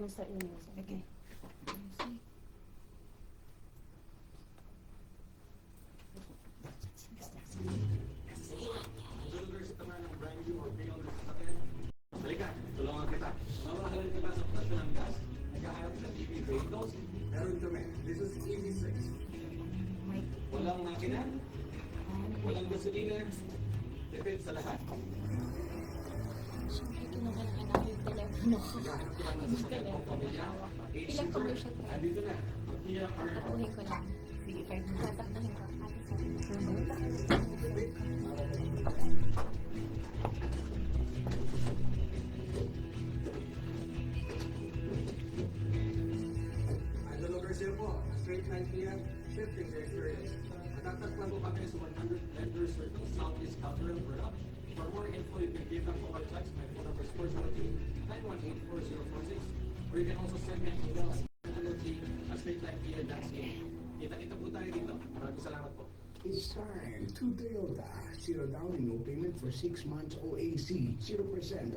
start the music. Okay. Halika, tulungan kita. Mamahalan kita sa presyo ng gas. Nag-aaral sa TV Kratos. Meron kami. This is EV6. Walang makina. Walang gasolina. Tipid sa lahat. Siyempre, kinuha na anak yung telepono ko. Naghahanap ko lang ng sasakyan pang pamilya. Ilang commercial ka? Andito na. Here are Tapuhin ko lang. Sige, 5 Tatakbuhin ko. Idol Garcia po, straight 9 p.m., shifting the experience. Natatagpuan po kami sa 100 Letters Circle, Southeast Calgary, Alberta. For more info, you can give them call or text. My phone number is 402-918-4046. Or you can also send me an email at straight9pm.ca. Kita-kita po tayo dito. Maraming salamat po. It's time to Toyota. Zero down and no payment for 6 months OAC. 0%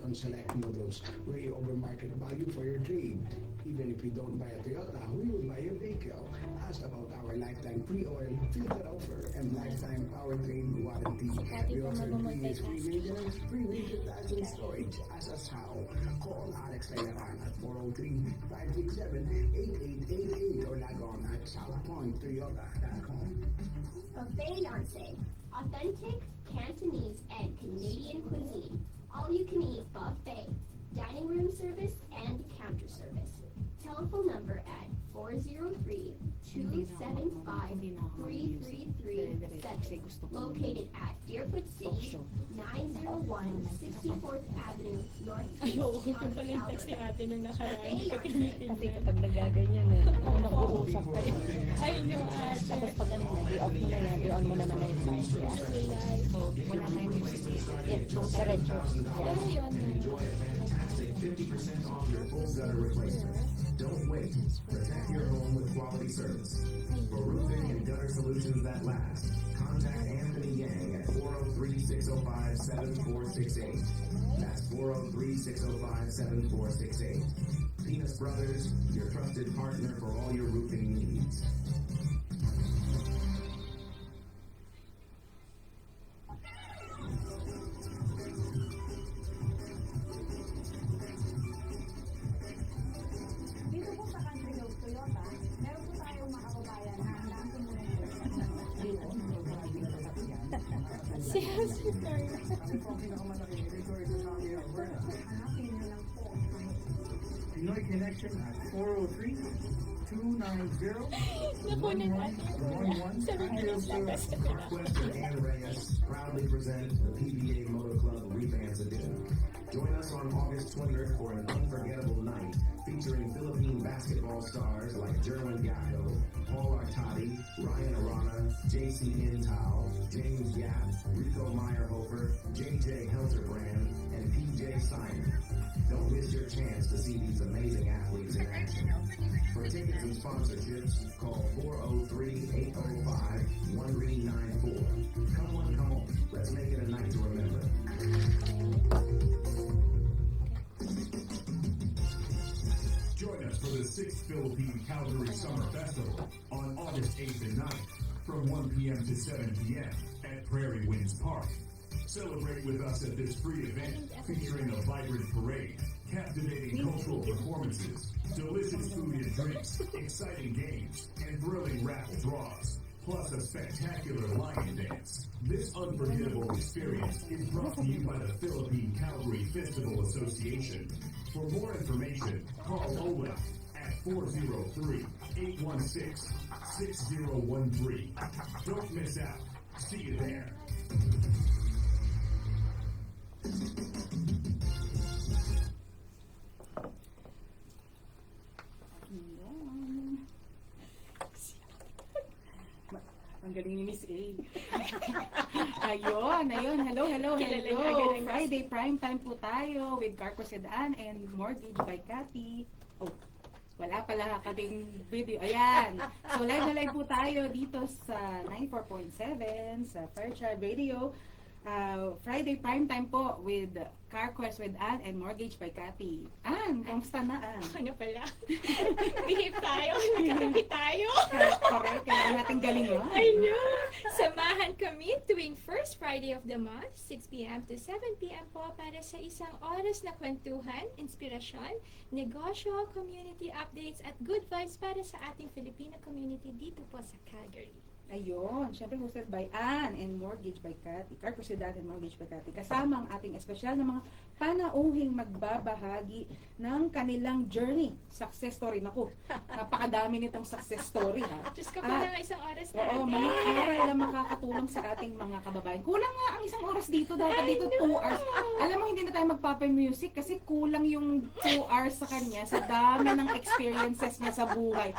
on select models. Way over market value for your trade. Even if you don't buy a Toyota, we will buy your vehicle. Ask about our lifetime pre-oil, filter offer, and lifetime powertrain warranty. We offer 3 years free maintenance, free winter tires and storage. Ask us how. Call Alex Taylaran at 403-567-8888 or log on at southpointtoyota.com. Buffet Yonsei, authentic Cantonese and Canadian cuisine, all-you-can-eat buffet, dining room service, and counter service. Telephone number at 403-275-3337, located at Deerfoot City, 901 64th Avenue, North Ayoko East, ko pala yung text ni ate nung nakaraan. Hindi ko Kasi tinitingnan. kapag nagaganyan eh, nag-uusap kayo. Ay, no, ate. Tapos pag ano, i-off mo na yan, i-on mo naman na yung time. So, wala tayong music. Yes, so, diretso. Pero yun, Enjoy a fantastic 50% off your full gutter replacement. Don't wait. Protect your home with quality service. For roofing and gutter solutions that last, contact Anthony Yang at 403-605-7468. That's 403-605-7468. Venus Brothers, your trusted partner for all your roofing needs. Dito po sa Country Road Toyota, meron po tayong mga kababayan na handang tumulong po sa si Hospital. hanapin nyo lang po. Pinoy Connection at 403-290-1111. Northwestern and Reyes proudly present the PBA Motor Club Revamped Edition. Join us on August 20th for an unforgettable night featuring Philippine basketball stars like Jerwin Gatto, Paul Artadi, Ryan Arana, JC Intao, James Yap, Rico Meyerhofer, JJ Helterbrand, and PJ Simon. Don't miss your chance to see these amazing athletes in action. For tickets and sponsorships, call 403-805-1394. Come on. Let's make it a night to remember. Join us for the 6th Philippine Calgary Summer Festival on August 8th and 9th from 1 p.m. to 7 p.m. at Prairie Winds Park. Celebrate with us at this free event featuring a vibrant parade, captivating cultural performances, delicious food and drinks, exciting games, and thrilling raffle draws, plus a spectacular lion dance. This unforgettable experience is brought to you by the Philippine Calgary Festival Association. For more information, call Ola at 403-816-6013. Don't miss out. See you there. Ang galing ni Miss A. Ayun. Hello. Kilala niya agad ang Friday prime time po tayo with Carco Sedan and Mortgage by Cathy. Oh, wala pala kaming video. Ayan. So live na live po tayo dito sa 94.7 sa Fairchild Radio. Friday primetime po with Car Quest with Ann and Mortgage by Cathy. Ann, kamusta na, Ann? Ano pala? Behave tayo. Magkatabi tayo. Correct, kailangan natin galingan. I know. Samahan kami tuwing first Friday of the month, 6 p.m. to 7 p.m. po para sa isang oras na kwentuhan, inspirasyon, negosyo, community updates at good vibes para sa ating Filipino community dito po sa Calgary. Ayun, syempre hosted by Ann and Mortgage by Cathy. Car Kusidad and Mortgage by Cathy. Kasama ang ating espesyal na mga panauhing magbabahagi ng kanilang journey. Success story. Naku, napakadami nitong success story, ha? Diyos ko pa na isang oras na. Oo, malaking aral lang makakatulong sa ating mga kababayan. Kulang nga ang isang oras dito. Dapat dito 2 hours. Alam mo, hindi na tayo magpapa-music kasi kulang yung 2 hours sa kanya sa dami ng experiences niya sa buhay.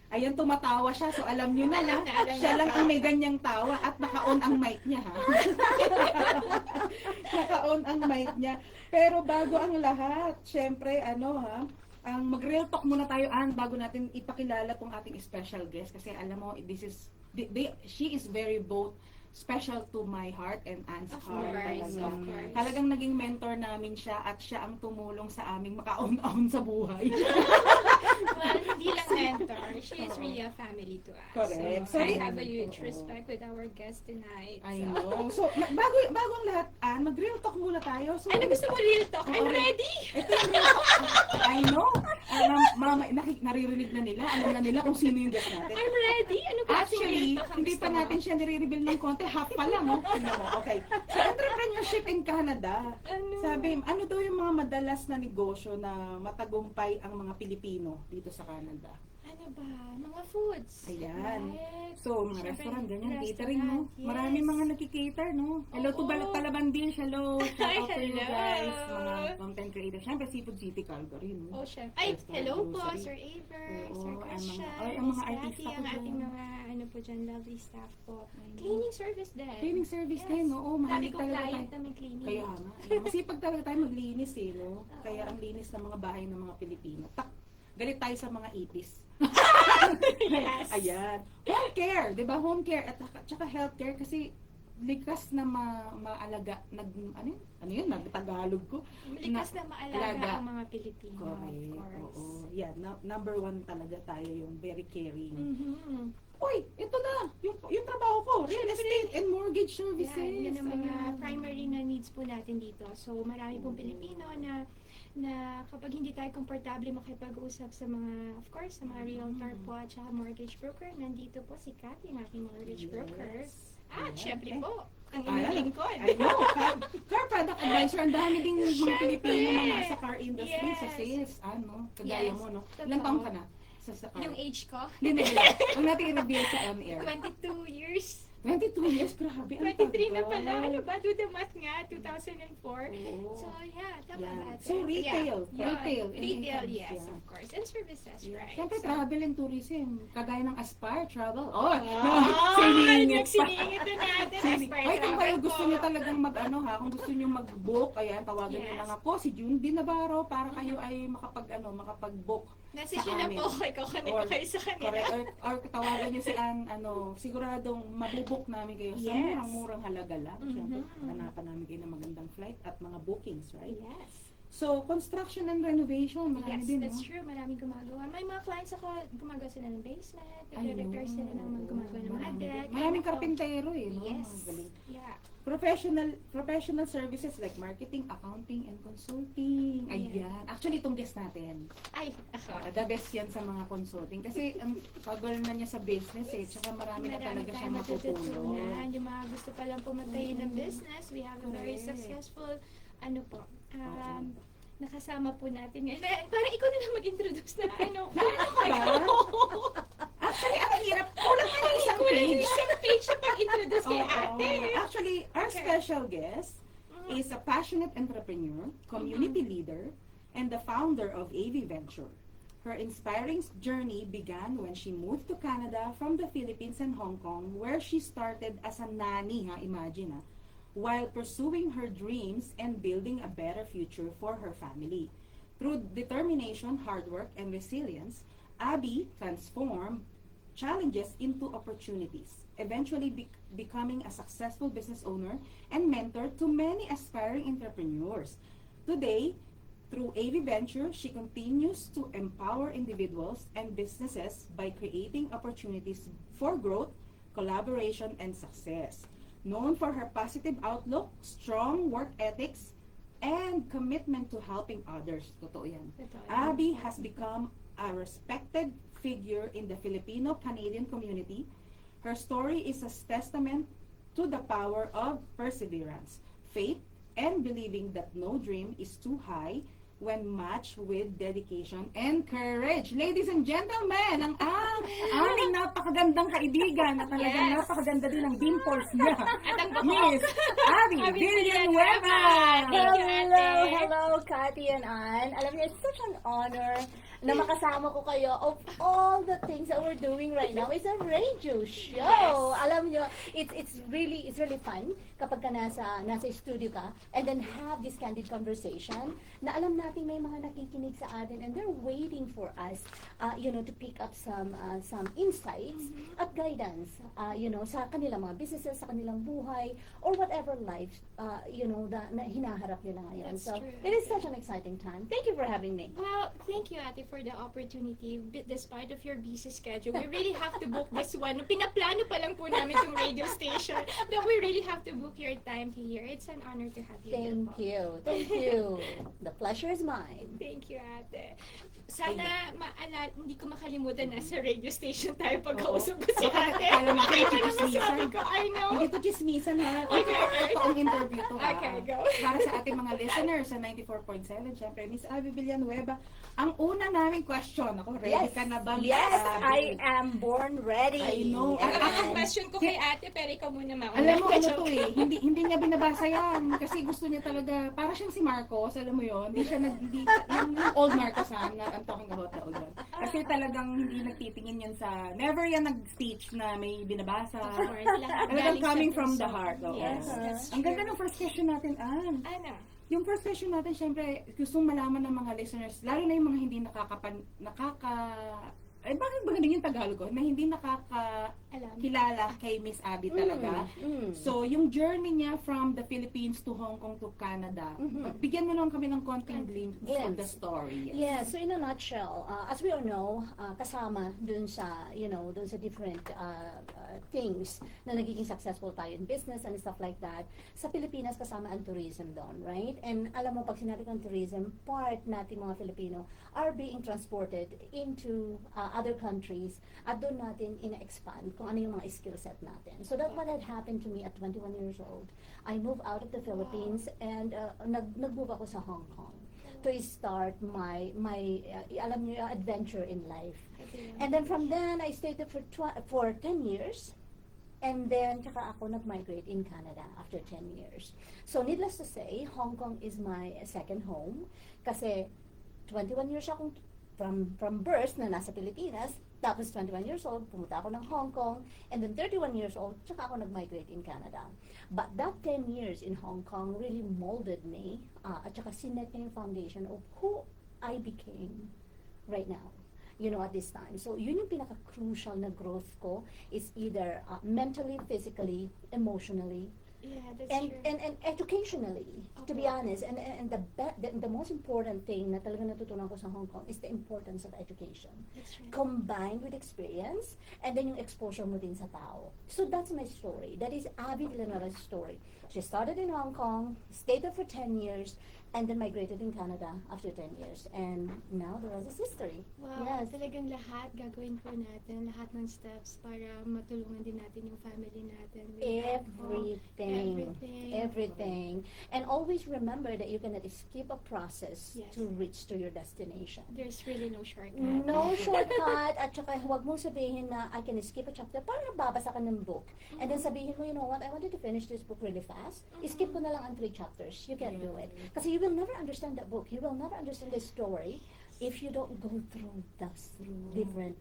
Ayan, tumatawa siya. So, alam niyo na lang, siya lang ang may ganyang tawa at naka-on ang mic niya, ha? Naka-on ang mic niya. Pero bago ang lahat, syempre, ang mag-real talk muna tayo, Ann, bago natin ipakilala tong ating special guest. Kasi alam mo, she is very both special to my heart and Ann's heart. Of course. Talagang naging mentor namin siya at siya ang tumulong sa aming makaon-on sa buhay. Well, hindi lang mentor. She is really a family to us. Correct. So, I So, have a huge respect with our guest tonight. I So. know. So, bago ang lahat, Ann, mag-real talk muna tayo. So, Ano gusto mo real talk? I'm Oo. ready! Ito yung real talk. I know. Mama, naririnig na nila. Alam na nila kung sino yung guest natin. I'm ready! Ano ba Actually, hindi pa natin siya nire-reveal ng konti. Half pa lang, oh. Tingnan mo. Okay. So, entrepreneurship in Canada. Ano? Sabi, ano daw yung mga madalas na negosyo na matagumpay ang mga Pilipino dito sa Canada? Ano ba? Mga foods. Ayan. Right? So, mga Siyempre, restaurant, ganyan, restaurant, catering, no? yes. Maraming mga nagki-cater, no? Hello to Oo. Palaban Dish, hello. Shout Hi, out to you hello. guys, mga content creators. Siyempre, Seafood City, Calgary, no? Oh, syempre. Ay, Restaurant, hello po, grocery. Sir Aver, Oo, Sir ang Christian, mga Miss artista Cathy, ko ang dyan. ating mga, ano po dyan, lovely staff po. Cleaning service din. Cleaning service Yes. din, oo. Dami Mahilig kong talaga client tayo. na may cleaning. Kaya nga. Masipag talaga tayo maglinis, eh, no? Kaya ang linis ng mga bahay ng mga Pilipino. Galit tayo sa mga ipis. Yes. Ayan. Home care, 'di ba? Home care at saka healthcare kasi likas na maalaga ano yun, nagtagalog ko. Likas na maalaga alaga. ang mga Pilipino, Correct. of course. Oo. Yeah, number 1 talaga tayo yung very caring. Mhm. Uy, ito na, yung trabaho ko, real estate and mortgage services. Yan, yun ang mga Ayan. primary na needs po natin dito. So, marami pong Pilipino na kapag hindi tayo komportable makipag-usap sa mga, of course, sa mga realtor po at saka mortgage broker, nandito po si Cathy, ang aking mortgage broker. At Yes. syempre po, ang Ayan. inyong lingkod. I know, car product advisor, ang dami ding mga Syempre. Pilipino na nasa car industry, sa Yes. sales, kagaya Yes, mo, no? totoo. Ilang taong ka na sa car? Yung age ko, Hindi. Ang natin i-reveal sa on-air. 22 years. 22 years, grabe. ang 23 na tagal. pala. Ano ba? Do the math nga. 2004. Oo. So, yeah. Tama Yan. ba? So, retail. Yeah. Retail. Retail, Anything. yes, Yeah. of course. And services, Yeah. right? Siyempre, So- travel and tourism. Kagaya ng Aspire Travel. Oh, Siningit pa. Siningit na natin. Ay, kung Travel kayo gusto po. niyo talagang kung gusto niyo mag-book, ayan, tawagan niyo Yes. lang ako, si June Di Navarro, para kayo ay makapag-book. Message sa yun na amin. po. Ikaw Or- kayo sa kanila. Correct. Or tawagan niyo si Ann, siguradong mabubook namin kayo sa Yes. murang-murang halaga lang. Mhm. Siyempre, hanapan namin kayo ng magandang flight at mga bookings, right? Yes. So, construction and renovation, marami Yes, din, that's no? true. Maraming gumagawa. May mga clients ako, gumagawa sila ng basement, Ayun. nagre-repair sila ng gumagawa ng mga Marami deck. din. Maraming Ano po. karpintero, eh, no? Yes. Mga galing. Yeah. Professional services like marketing, accounting, and consulting. Ayan. Actually, itong guest natin. Ay, ako. The best yan sa mga consulting. Kasi ang pagol na niya sa business eh. Tsaka marami na talaga siyang matutulong. matututunan. Yung mga gusto pa lang pumatayin ng business, we have a very Correct. successful, nakasama po natin ngayon. Parang ikaw na lang mag-introduce na ano. Actually, ang hirap. Kulang na yung isang Kulang yung page. isang page sa pag-introduce kay Oo. ate. Actually, our special guest is a passionate entrepreneur, community leader, and the founder of AV Venture. Her inspiring journey began when she moved to Canada from the Philippines and Hong Kong, where she started as a nanny, imagine, while pursuing her dreams and building a better future for her family. Through determination, hard work, and resilience, Abby transformed challenges into opportunities, eventually becoming a successful business owner and mentor to many aspiring entrepreneurs. Today, through AV Venture, she continues to empower individuals and businesses by creating opportunities for growth, collaboration, and success. Known for her positive outlook, strong work ethics, and commitment to helping others. Totoo yan. Totoo yan. Abby has become a respected figure in the Filipino-Canadian community. Her story is a testament to the power of perseverance, faith, and believing that no dream is too high when matched with dedication and courage. Ladies and gentlemen, ang aming napakagandang kaibigan at talagang Yes. napakaganda din ng dimples niya. At ang buhok. Miss Abby Abby Villanueva! Thank you, Hello, ate. hello, Cathy and Ann. Alam niyo, it's such an honor na makasama ko kayo. Of all the things that we're doing right now, it's a radio show. Yes. Alam niyo, it's really fun kapag ka nasa studio ka and then have this candid conversation na alam natin may mga nakikinig sa atin and they're waiting for us, to pick up some insights at guidance, sa kanilang mga businesses, sa kanilang buhay, or whatever life, na hinaharap nila ngayon. That's So, true. it is such an exciting time. Thank you for having me. Well, thank you, Ate, for the opportunity. Despite of your busy schedule, we really have to book this one. Pinaplano pa lang po namin itong radio station. But we really have to book your time here. It's an honor to have you here Thank po. you. Thank you. The pleasure is mine. Thank you, Ate. Sana hindi ko makalimutan na sa radio station tayo pagkausap ko si Ate. Alam mo, Kaya hindi naman sabi chismisan. ko, I know. Hindi to chismisan ha. Okay. Totoong interview to ha. Okay, go. Para sa ating mga listeners sa 94.7, syempre, Miss Abby Villanueva, ang una naming question, ako, ready ka na ba, Miss Yes, Abby? I am born ready. I know. Ang And- question ko kay Ate, pero ikaw muna mauna. Alam mo, ano to eh, hindi niya binabasa yan. Kasi gusto niya talaga, para siyang si Marcos, alam mo yun, hindi siya yung old Marcos ha, na I'm talking about the old one. Kasi talagang hindi nagtitingin yan sa, never yan nag-speech na may binabasa. Of course, lahat Talagang galing sa coming from puso. the heart. Oo. Yes, that's Ang ganda true. ng first question natin, Ann. Ano? Yung first question natin, syempre, gustong malaman ng mga listeners, lalo na yung mga hindi bakit ba ganun yung Tagalog ko? Na hindi nakakakilala Alam. kay Miss Abby talaga. Mm. So, yung journey niya from the Philippines to Hong Kong to Canada, bigyan mo lang kami ng konting glimpse of the story. Yeah, so in a nutshell, as we all know, kasama dun sa, dun sa different things na nagiging successful tayo in business and stuff like that. Sa Pilipinas, kasama ang tourism doon, right? And alam mo, pag sinabi kong tourism, part natin mga Filipino are being transported into other countries at doon natin ina-expand kung ano yung mga skill set natin. So that's what had happened to me at 21 years old. I moved out of the Philippines and nag-move ako sa Hong Kong to start my alam niyo, adventure in life. And then from then, I stayed there for 10 years. And then, tsaka ako nag-migrate in Canada after 10 years. So, needless to say, Hong Kong is my second home. Kasi, 21 years akong from birth na nasa Pilipinas. Tapos, 21 years old, pumunta ako ng Hong Kong. And then, 31 years old, tsaka ako nag-migrate in Canada. But that 10 years in Hong Kong really molded me. At tsaka sinet niya yung foundation of who I became right now. At this time. So, yun yung pinaka-crucial na growth ko is either mentally, physically, emotionally, Yeah, that's and, true. and educationally, to be honest. And the most important thing na talaga natutunan ko sa Hong Kong is the importance of education. That's right. Combined with experience, and then yung exposure mo din sa tao. So that's my story. That is Abby Villanueva's story. She started in Hong Kong, stayed there for 10 years, and then migrated in Canada after 10 years. And now the rest is history. Wow, Yes. talagang lahat gagawin po natin, lahat ng steps para matulungan din natin yung family natin. with Everything. Everything. And always remember that you cannot skip a process Yes. to reach to your destination. There's really no shortcut. No shortcut, at saka huwag mong sabihin na I can skip a chapter. Parang babasa ka ng book. And then sabihin mo, you know what, I wanted to finish this book really fast. Skip ko na lang ang 3 chapters. You can't do it. Kasi you will never understand that book. You will never understand the story if you don't go through those different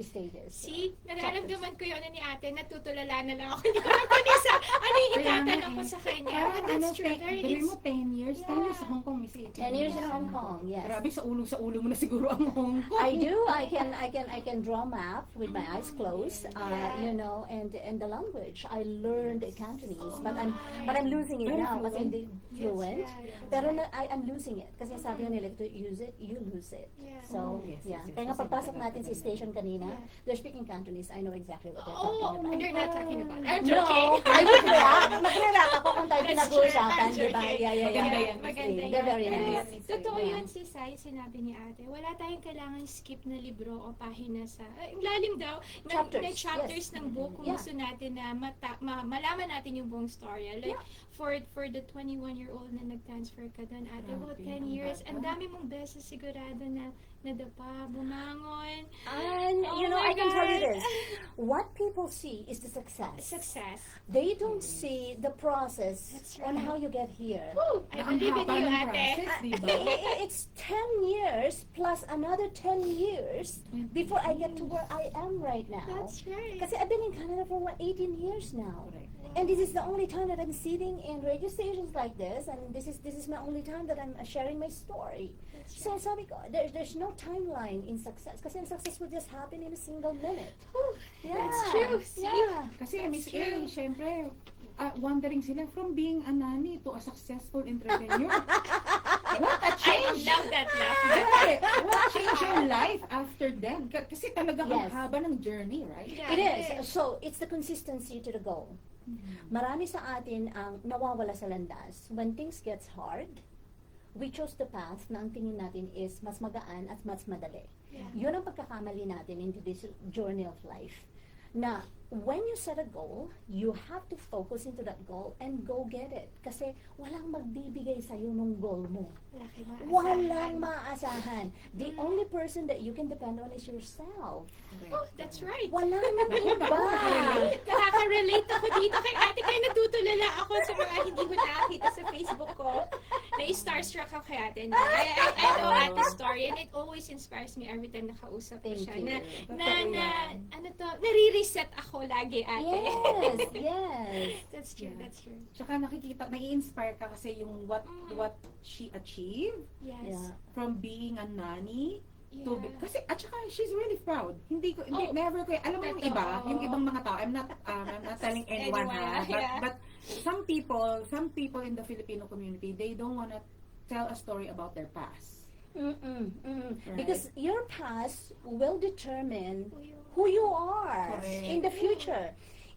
stages. See, nararamdaman ko yun ni ate, natutulala na lang ako. Hindi ko alam kung ano yung itatanong ko sa kanya. Parang But ano, that's true. Very gawin mo 10 years. 10 years sa Yeah. Hong Kong, Miss 10 years in Hong Kong, yes. Grabe, sa ulo mo na siguro ang Hong Kong. I do. I can draw map with my eyes closed. You know, and the language. I learned Cantonese, but I'm losing it Very now kasi fluent. hindi fluent. Pero I'm losing it kasi sabi nila to use it, you lose it. Yeah. So, Yes, yeah. yes, yes. Kaya nga pagpasok natin sa station kanina, Yeah. they're speaking Cantonese. I know exactly what they're Oh, talking about. you're not talking about I'm No, joking. I would react. Mag-react ako kung tayo That's pinag-uusapan, true. di ba? Okay. Yeah. Maganda yan. Maganda yan. They're very Pero nice. Totoo Yeah. yun si Sai, sinabi ni ate. Wala tayong kailangan skip na libro o pahina sa... Ang lalim daw. Chapters, Chapters yes. ng book kung Yeah. gusto natin na malaman natin yung buong story. Like, for the 21-year-old na nag-transfer ka doon, ate, about 10 years, ang dami mong beses sigurado na nadapa, bumangon. And, Oh you know, my I can tell you God. this. What people see is the success. Success. They don't see the process That's on right. how you get here. Woo! I Ang believe in haba you, ng ate. process, di ba? It's 10 years plus another 10 years before I get to where I am right now. That's right. Kasi I've been in Canada for 18 years now. And this is the only time that I'm sitting in radio stations like this, and this is my only time that I'm sharing my story. That's So sabi ko, there's no timeline in success. Kasi ang success will just happen in a single minute. Yeah. That's true. See? Yeah. Kasi That's Miss A, true. syempre, wondering sila from being a nanny to a successful entrepreneur. What a I change! love that laugh. Right. What changed your life after then? Kasi talagang ang Yes. haba ng journey, right? Yeah, It is. So, it's the consistency to the goal. Marami sa atin ang nawawala sa landas. When things gets hard, we chose the path na ang tingin natin is mas magaan at mas madali. Yeah. Yun ang pagkakamali natin into this journey of life. Na when you set a goal, you have to focus into that goal and go get it. Kasi walang magbibigay sa'yo ng goal mo. Laki ba? Walang maaasahan. The only person that you can depend on is yourself. Oh, that's right. Wala nang iba. Nakaka-relate ako dito kay ate, kaya natutulala ako sa mga hindi ko nakakita sa Facebook ko. Na-starstruck ako kay ate. I know ate's story and it always inspires me every time nakausap ko Thank siya. you. Nare-reset ako lagi, ate. Yes, yes. That's true, that's true. Tsaka nakikita, nai-inspire ka kasi yung what she achieved Yes. Yeah. from being a nanny to Yeah. kasi at saka she's really proud. Hindi Oh. never ko alam mo yung Totoo. iba, yung ibang mga tao. I'm not telling anyone Anyone, yeah. but some people in the Filipino community, they don't want to tell a story about their past. Right. Because your past will determine Who you who you are Correct. in the future.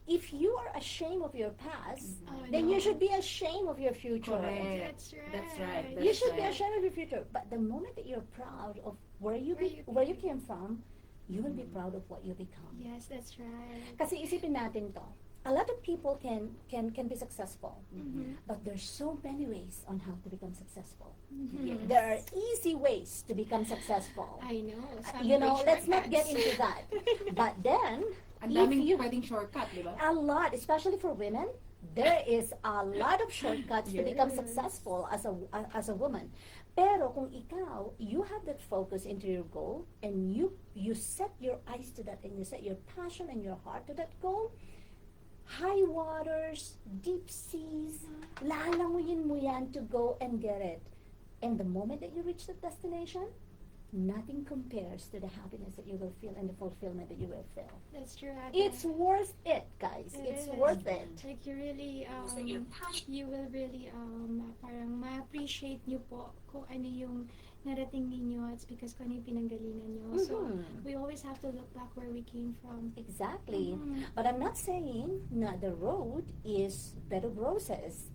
If you are ashamed of your past, Oh, then no. you should be ashamed of your future. Correct. That's right. That's right. You That's should be right. ashamed of your future. But the moment that you're proud of where you came from, you will be proud of what you become. Yes, that's right. Kasi isipin natin to. A lot of people can be successful, but there's so many ways on how to become successful. Mhm. There are easy ways to become successful. I know. some You know, great let's not get shortcuts. into that. But then, Ang if daming you pwedeng shortcut, di ba? a lot, especially for women, there is a lot of shortcuts to become Yes. successful as a woman. Pero kung ikaw, you have that focus into your goal and you set your eyes to that and you set your passion and your heart to that goal, high waters, deep seas, lalanguyin mo yan to go and get it. And the moment that you reach the destination, nothing compares to the happiness that you will feel and the fulfillment that you will feel. That's true, ate. It's worth it, guys. It It's is. worth it. Like you really, you will really, parang ma-appreciate nyo po kung ano yung narating ninyo. It's because kung ano yung pinanggalingan nyo. So, Mhm. we always have to look back where we came from. Exactly. Mhm. But I'm not saying that the road is bed of roses.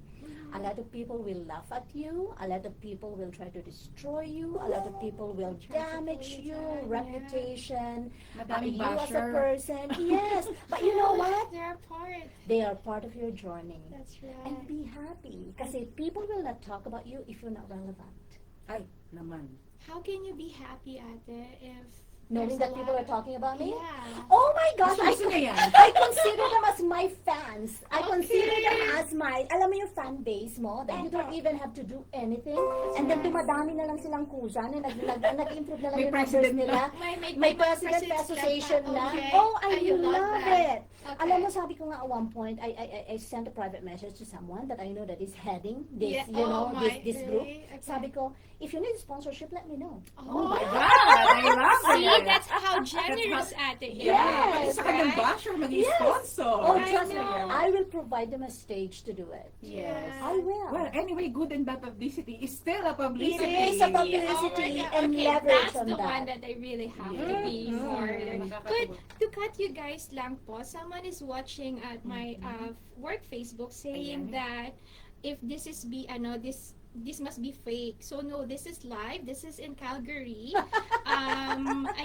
A lot of people will laugh at you. A lot of people will try to destroy you. A lot of people will damage you, reputation, Madaming you as a basher. person. Yes, but you know what? They're part. They are part of your journey. That's And right. be happy. Kasi people will not talk about you if you're not relevant. Ay, naman. How can you be happy, ate, if knowing There's a that people lot are talking about me. Yeah. Oh my gosh, Gusto niya yan. I consider them as my fans. I consider Okay. them as my, alam mo yung fan base mo, that you don't even have to do anything. And then dumadami na lang silang kusa na nag-improve na lang May yung numbers president nila. May May mga president presidents association na. na. Okay. Oh, I you love that. it. Okay. Alam mo, sabi ko nga at one point, I sent a private message to someone that I know that is heading this, Yeah. you know, Oh my, this group. really? Okay. Sabi ko, if you need sponsorship, let me know. Oh my God, I love See, it. that's how generous ate is. Yes. Sa kanyang basher, maging Yes. sponsor. Oh, I trust me, know. I will provide them a stage to do it. Yes. I will. Well, anyway, good and bad publicity is still a It publicity. is a publicity and leverage that's on the one that. that I really have Yeah. to be for. Mm. But to cut you guys lang po, someone is watching at my work Facebook saying Ayan. that if this is this must be fake. So no, this is live. This is in Calgary. I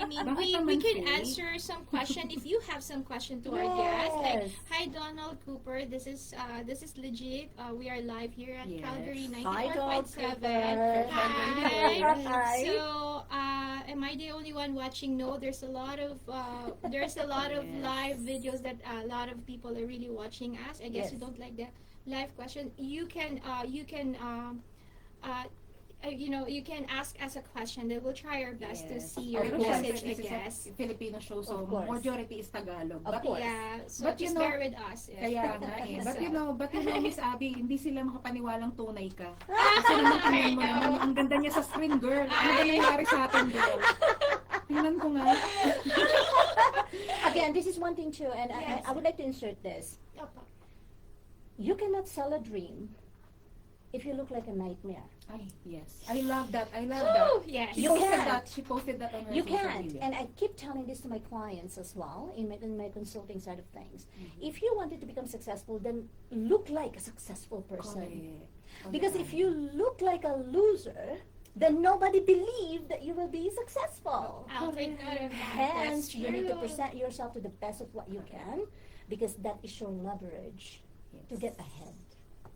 mean, Bakit we naman can fake? answer some question if you have some question to our guest. Like, Yes. hi Donald Cooper, this is legit. We are live here at Yes. Calgary Hi, Donald 94.7. Cooper. Hi. Hi. So, am I the only one watching? No, there's a lot of Yes. live videos that a lot of people are really watching us. I guess Yes. you don't like the live question. You can you can ask us a question. Then we'll try our best to see your Of course. message, I This is guess. a Filipino show, so Of course. majority is Tagalog. Of But course. Yeah, so But you just know- bear with us. Yeah. Kaya nga eh. But So, you know, Miss Abby, hindi sila makapaniwalang tunay ka. Kasi naman tingnan mo naman, ang ganda niya sa screen, girl. Ano ba nangyari sa atin, girl? Tingnan ko nga. Again, this is one thing too, and Yes. I would like to insert this. Opo. You cannot sell a dream if you look like a nightmare. Ay, yes. I love that. I love Woo! that. Yes. She You posted can. that. She posted that on her You social can't, media. and I keep telling this to my clients as well in my consulting side of things. Mm-hmm. If you wanted to become successful, then look like a successful person. Correct. Because if you look like a loser, then nobody believed that you will be successful. I'll take note of that. Hence, That's you need to true. present yourself to the best of what you can, because that is your leverage to get ahead.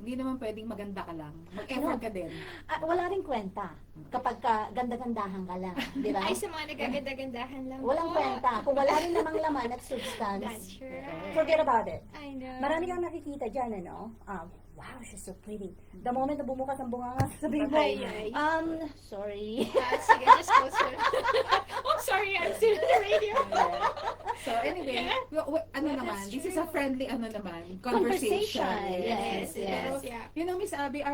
Hindi naman pwedeng maganda ka lang. Mag-effort ka din. Wala rin kwenta kapag ka ganda-gandahan ka lang, di ba? Ay, sa mga nagaganda-gandahan lang Walang po. kwenta. Kung wala rin namang laman at substance, That's right. forget about it. I know. Marami kang nakikita dyan, ano? Wow, she's so pretty. The moment na bumukas ang bunganga, sabihin mo, Ay, ay. sorry. Sige, just close it. Oh, sorry, I'm still in the radio. So anyway, ano Well, naman, that's this is a true. friendly conversation. Yes, yes. Yeah. You know, Miss Abby,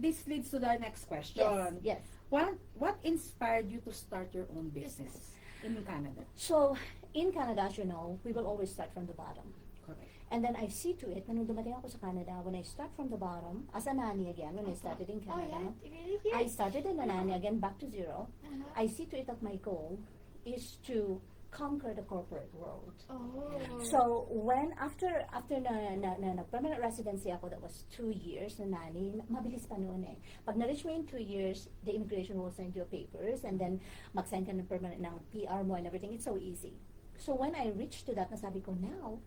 this leads to our next question. Yes, yes. What inspired you to start your own business in Canada? So, in Canada, as you know, we will always start from the bottom. Correct. And then I see to it, na nung dumating ako sa Canada, when I start from the bottom, as a nanny again, when I started in Oh, Canada, yeah? Really? I started as a nanny again, back to zero. Uh-huh. I see to it that my goal is to conquer the corporate world. Oh. So when after na permanent residency ako, that was 2 years na nanny, mabilis pa noon eh. Pag na-reach mo yung 2 years, the immigration will send you papers and then mag-sign ka ng permanent ng PR mo and everything. It's so easy. So when I reached to that, nasabi ko, now,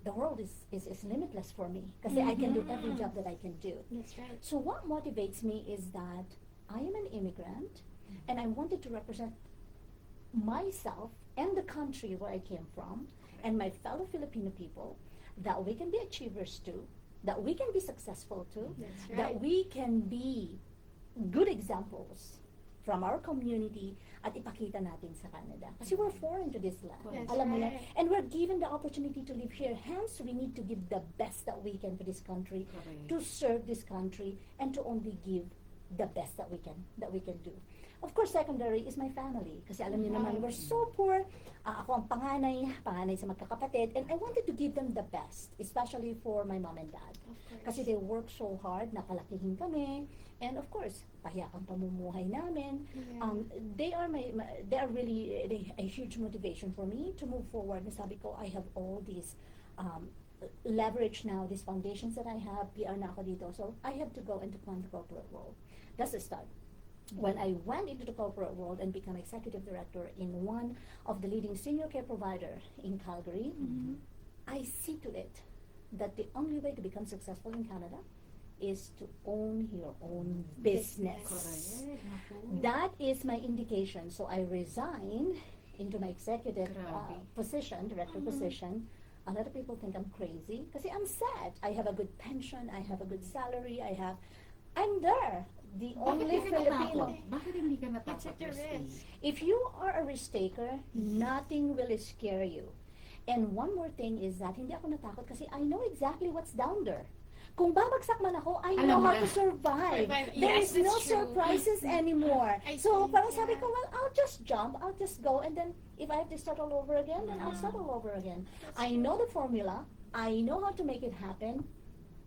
the world is limitless for me kasi I can do every job that I can do. That's right. So what motivates me is that I am an immigrant and I wanted to represent myself and the country where I came from and my fellow Filipino people, that we can be achievers too, that we can be successful too, That's that right. we can be good examples from our community at ipakita natin sa Canada. Kasi we're foreign to this land. That's Alam mo na, right. and we're given the opportunity to live here. Hence, we need to give the best that we can for this country, Correct. to serve this country, and to only give the best that we can do. Of course, secondary is my family. Kasi alam niyo naman, we're so poor. Ako ang panganay sa magkakapatid, and I wanted to give them the best, especially for my mom and dad. Of course. Kasi they work so hard, napalakihin kami, and of course, pahiyak ang pamumuhay namin. Yeah. They are really a huge motivation for me to move forward. Nasabi ko, I have all these leverage now, these foundations that I have, PR na ako dito, so I have to go into the corporate world. That's the start. When I went into the corporate world and became executive director in one of the leading senior care provider in Calgary, I see to it that the only way to become successful in Canada is to own your own business. Correct. That is my indication. So I resigned into my executive Grabe. position, director position, a lot of people think I'm crazy kasi I'm set. I have a good pension, I have a good salary, I'm there. The only Bakit ka Filipino. natakot? Bakit hindi ka natakot? It's at the Christine? risk. If you are a risk taker, nothing will scare you. And one more thing is that hindi ako natakot kasi I know exactly what's down there. Kung babagsak man ako, I know Alam mo how na. to survive. Survive. There Yes, is no that's true. surprises anymore. I So, see, parang sabi yeah. ko, well, I'll just jump, I'll just go, and then if I have to start all over again, then I'll start all over again. I know the formula. I know how to make it happen.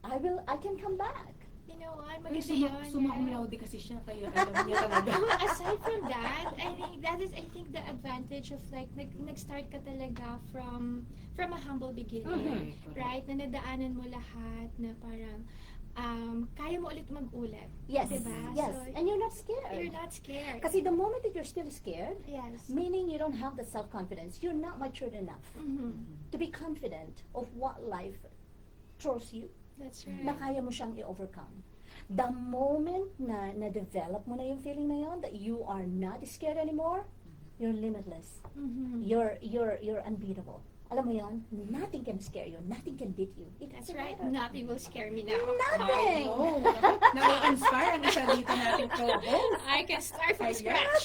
I can come back. You know what? Pero Maganda yun. suma-cum laude kasi siya, kaya alam niya talaga. Aside from that, I think the advantage of like nag-start ka talaga from a humble beginning, Mhm. right? Na nadaanan mo lahat na parang kaya mo ulit mag-ulit. Yes, Diba? yes. So, And you're not scared. you're not scared. Kasi the moment that you're still scared, Yes. meaning you don't have the self-confidence, you're not matured enough Mhm. to be confident of what life throws you, That's na right. kaya mo siyang i-overcome. The moment na na-develop mo na yung feeling na yun, that you are not scared anymore, you're limitless. Mhm. You're unbeatable. Alam mo yun? Nothing can scare you. Nothing can beat you. It That's doesn't right. matter. Nothing will scare me now. Nothing! Oh, na-inspire ang isa dito natin co-host. I can start from Ayan. scratch.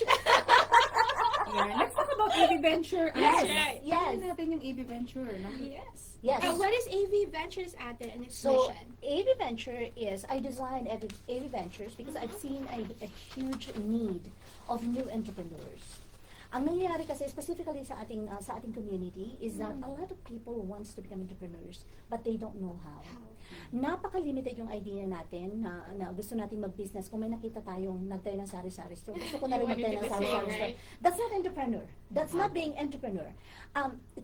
Yeah, let's talk about AV Venture. Yes, right. yes. Ano natin yung AV Venture? Yes. Yes. What is AV Ventures ate and its So, mission? AV Venture is, I designed AV Ventures because I've seen a huge need of new entrepreneurs. Ang nangyayari kasi specifically sa ating community is that a lot of people wants to become entrepreneurs but they don't know how. Napaka-limited yung idea natin na gusto nating mag-business. Kung may nakita tayong nagtayo ng sari-sari store, gusto ko na rin You want magtayo it to ng be sari-sari same, store. right? That's not entrepreneur. That's not being entrepreneur.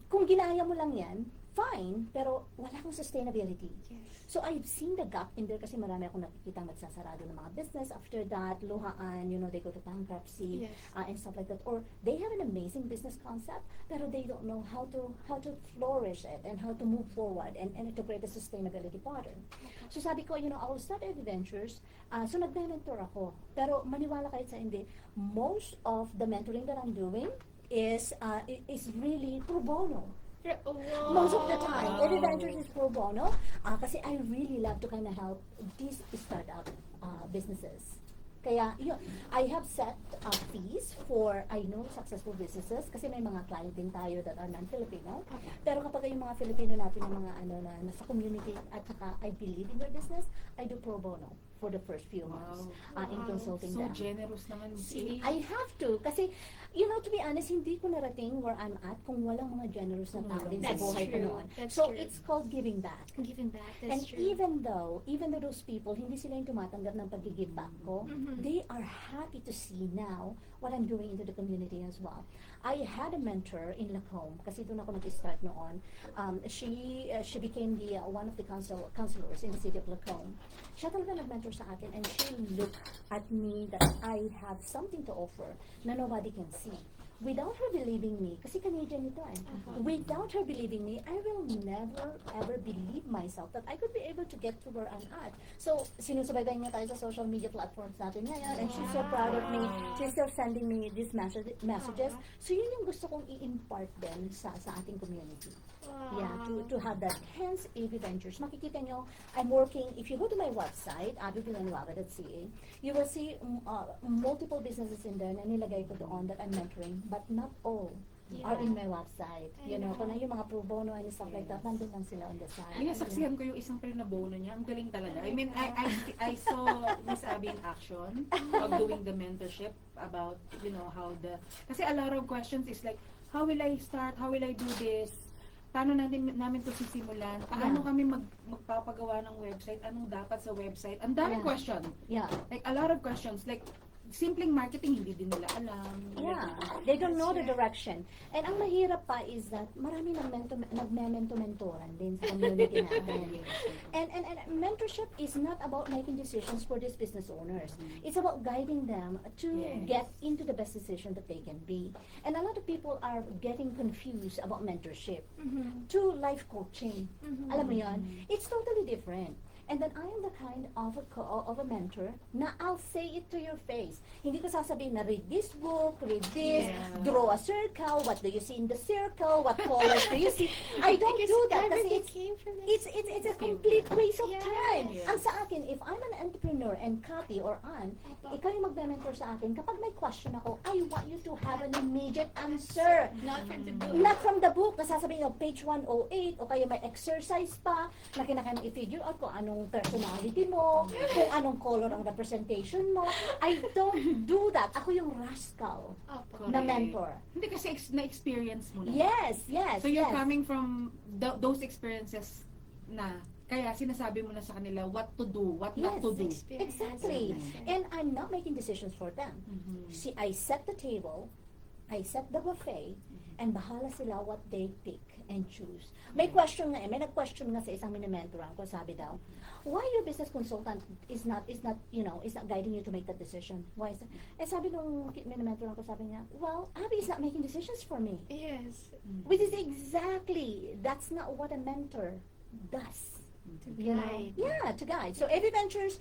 Kung ginaya mo lang yan, fine, pero wala akong sustainability. Yes. So I've seen the gap in there kasi marami akong nakikita nagsasarado ng mga business. After that, luhaan, they go to bankruptcy Yes. and stuff like that. Or they have an amazing business concept, pero they don't know how to flourish it and how to move forward and to create a sustainability pattern. So sabi ko, I will start AV Ventures. So nag-mentor ako. Pero maniwala kahit sa hindi, most of the mentoring that I'm doing is really pro bono. Most of the time, AV Ventures is pro bono kasi I really love to kind of help these startup businesses. Kaya, yun, I have set fees for, I know, successful businesses kasi may mga client din tayo that are non-Filipino. Pero kapag yung mga Filipino natin ng mga na nasa community at saka I believe in their business, I do pro bono for the first few months in consulting So them. generous naman si I have to kasi to be honest, hindi ko narating where I'm at kung walang mga generous na tao din sa That's buhay ko true. noon. That's So true. it's called giving back. Giving back, And that's true. even though those people, hindi sila yung tumatanggap ng pag-give back ko, Mhm. they are happy to see now what I'm doing into the community as well. I had a mentor in Lacombe, kasi doon ako nag-start noon. She became one of the counselors in the city of Lacombe. Siya talaga nag-mentor sa akin and she looked at me that I have something to offer na nobody can see. Without her believing me, kasi Canadian ito without her believing me, I will never ever believe myself that I could be able to get to where I'm at. So, sinusubaybayan niya tayo sa social media platforms natin ngayon and she's so proud of me. She's still sending me these messages. So, yun yung gusto kong i-impart din sa ating community. Yeah, to have that. Hence, AV Ventures. Makikita nyo, I'm working, if you go to my website, abivillanueva.ca, you will see multiple businesses in there na nilagay ko doon that I'm mentoring, but not all are in my website. Kung na yung mga pro bono and stuff like that, nandun lang sila on the side. Ay, nasaksihan ko yung isang pre-nabono niya. Ang galing talaga. I mean, I saw Miss Abby in action of doing the mentorship about, how kasi a lot of questions is like, how will I start? How will I do this? Paano namin to sisimulan? Paano kami magpapagawa ng website? Anong dapat sa website? Ang daming Yeah. question. Yeah. Like, a lot of questions. Like, simpleng marketing, hindi din nila alam. Yeah, they don't know the direction. And ang mahirap pa is that marami nagme-mentoran din sa community natin. And mentorship is not about making decisions for these business owners. It's about guiding them to get into the best decision that they can be. And a lot of people are getting confused about mentorship to life coaching. Alam mo yan? It's totally different. And then I am the kind of a mentor na I'll say it to your face. Hindi ko sasabihin na read this book, read this, draw a circle, what do you see in the circle, what colors do you see. I don't do that kasi Everything came from it's a complete waste of Yes. time. Ang sa akin, if I'm an entrepreneur and Kathy or Ann, ikaw yung magme-mentor sa akin, kapag may question ako, I want you to have an immediate answer. Not from the book. Not from the book, na sasabihin nyo, page 108, o kaya may exercise pa, na kinakailangan i-figure out kung anong personality mo, kung anong color ang representation mo. I don't do that. Ako yung rascal Opo. na mentor. Hindi kasi na-experience mo na. Yes, yes, So you're yes. coming from those experiences na kaya sinasabi mo na sa kanila what to do, what not Yes, to do. Exactly. And I'm not making decisions for them. Mhm. See, I set the table, I set the buffet, and bahala sila what they pick and choose. May question nga may nag-question nga sa isang minimentoran ko, sabi daw, why your business consultant is not guiding you to make that decision? Why is that? Eh sabi nung minimentoran ko, sabi niya, well, Abby is not making decisions for me. Yes. Which is exactly, that's not what a mentor does. To You know, guide. yeah, to guide. So AV Ventures,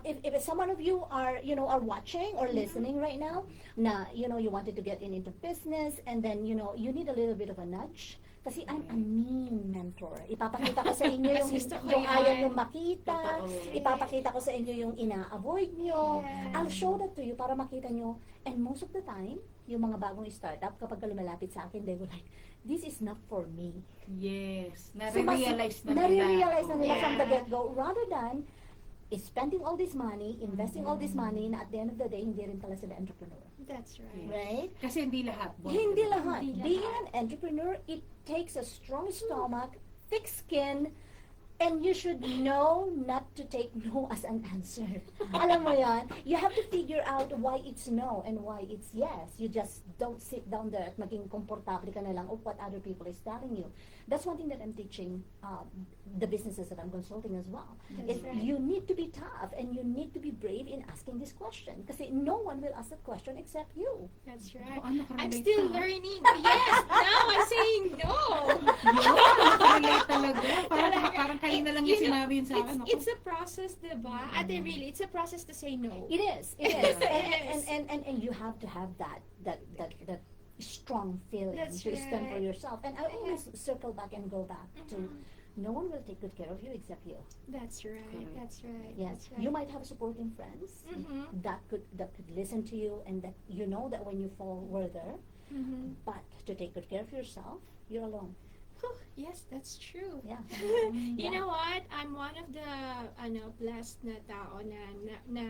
if someone of you are watching or listening right now, na you wanted to get into business, and then you need a little bit of a nudge. Kasi I'm a mean mentor. Ipapakita ko sa inyo yung, Mas gusto ko yung yan. ayaw yung makita. Totoo. Ipapakita ko sa inyo yung ina-avoid nyo. Yes. I'll show that to you para makita nyo. And most of the time, yung mga bagong startup, kapag lumalapit sa akin, they were like, this is not for me. Yes. So, mas- Nare-realize na nila. nare-realize na nila Yeah. from the get-go, rather than spending all this money, investing all this money, na at the end of the day, hindi rin pala sila entrepreneur. That's right. Right? Kasi hindi lahat. Hindi lahat. Hindi Being lahat. an entrepreneur, it takes a strong stomach, thick skin, and you should know not to take no as an answer. Alam mo yan? You have to figure out why it's no and why it's yes. You just don't sit down there at maging komportable ka na lang of what other people is telling you. That's one thing that I'm teaching the businesses that I'm consulting as well. That's Is right. you need to be tough and you need to be brave in asking this question. Kasi no one will ask that question except you. That's right. Ano ka I'm relate still ka? learning. Yes, now I'm saying no. Relate talaga. Parang kanina lang yung You know, sinabi yun sa akin. Ako. It's a process, diba? Ate, really, it's a process to say no. It is. Yes. And you have to have that strong feeling That's to stand for right. yourself. And I always circle back and go back to no one will take good care of you except you. That's right. Correct. That's right. Yes. That's right. You might have supporting friends Mhm. that could listen to you and that you know that when you fall we're there. Mhm. But to take good care of yourself, you're alone. Whew, yes, that's true. Yeah. You know what? I'm one of the blessed na tao na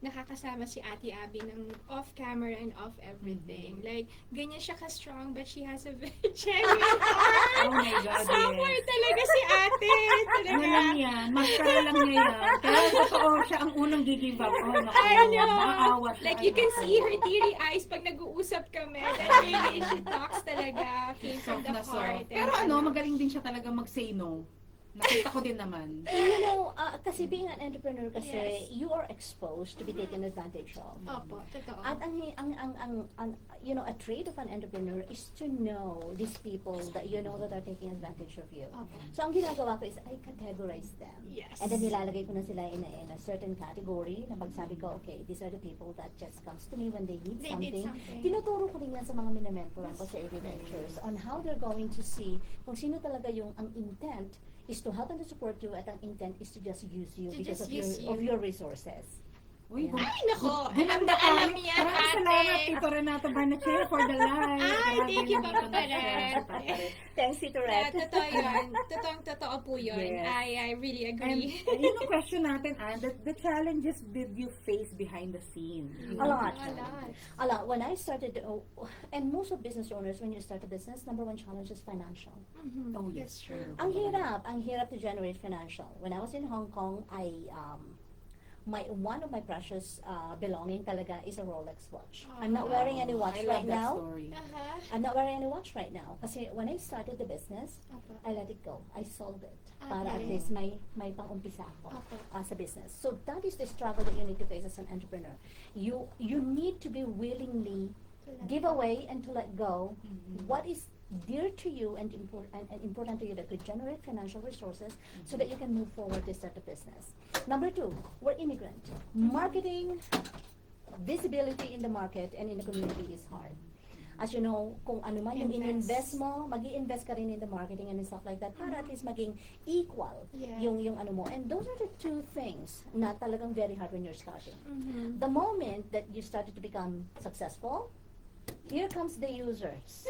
nakakasama si Ate Abby ng off camera and off everything. Like, ganyan siya ka-strong but she has a very genuine heart. Oh my God, Somewhere yes. talaga si Ate. Talaga. Ano lang yan, maskara lang niya yan. Pero totoo, siya ang unang gigive up. Oh, naku, I know. maawa siya. Like, you can see her teary eyes pag nag-uusap kami. That really, she talks talaga. Came from Soft the na soft. heart. Pero magaling din siya talaga mag-say no. Nakita ko din naman. You know, kasi being an entrepreneur kasi, Yes. you are exposed to be taken advantage of. Opo, totoo. At a trait of an entrepreneur is to know these people that you know that are taking advantage of you. Opo. So, ang ginagawa ko is I categorize them. Yes. And then nilalagay ko na sila in a certain category na pagsabi ko, okay, these are the people that just comes to me when they need They something. need something. Tinuturo ko rin yan sa mga minamentoran ko sa AV Ventures on how they're going to see kung sino talaga yung ang intent is to help and to support you at ang intent is to just use you To because just of use your you. resources. Uy, Yeah. Ay, nako. Alam Gumanda na ka. alam yan, Maraming Ate. salamat, Tito Renato Barnachero, for the live. Ay, thank you, Papa Barret. Barret. Thanks, Tito Yeah, Red. totoo yun. Totoo po yun. Yes. I really And agree. yun ang question natin, the challenges did you face behind the scene? A lot. A lot. A lot. When I started, and most of business owners, when you start a business, number one challenge is financial. Mhm. Oh, That's yes. true. Ang hirap to generate financial. When I was in Hong Kong, one of my precious belonging talaga is a Rolex watch. I'm not wearing any watch I right love that now. story. Uh-huh. I'm not wearing any watch right now. Kasi when I started the business, Opo. I let it go. I sold it. Para at Okay. least may pang-umpisa ako Okay. sa business. So that is the struggle that you need to face as an entrepreneur. You need to be willingly give away and to let go what is dear to you and important to you that could generate financial resources so that you can move forward to start a business. Number 2, we're immigrant. Marketing, visibility in the market and in the community is hard. As you know, kung ano man yung in-invest mo, mag-i-invest ka rin in the marketing and stuff like that para at least maging equal Yeah. yung ano mo. And those are the 2 things na talagang very hard when you're starting. The moment that you started to become successful, here comes the users.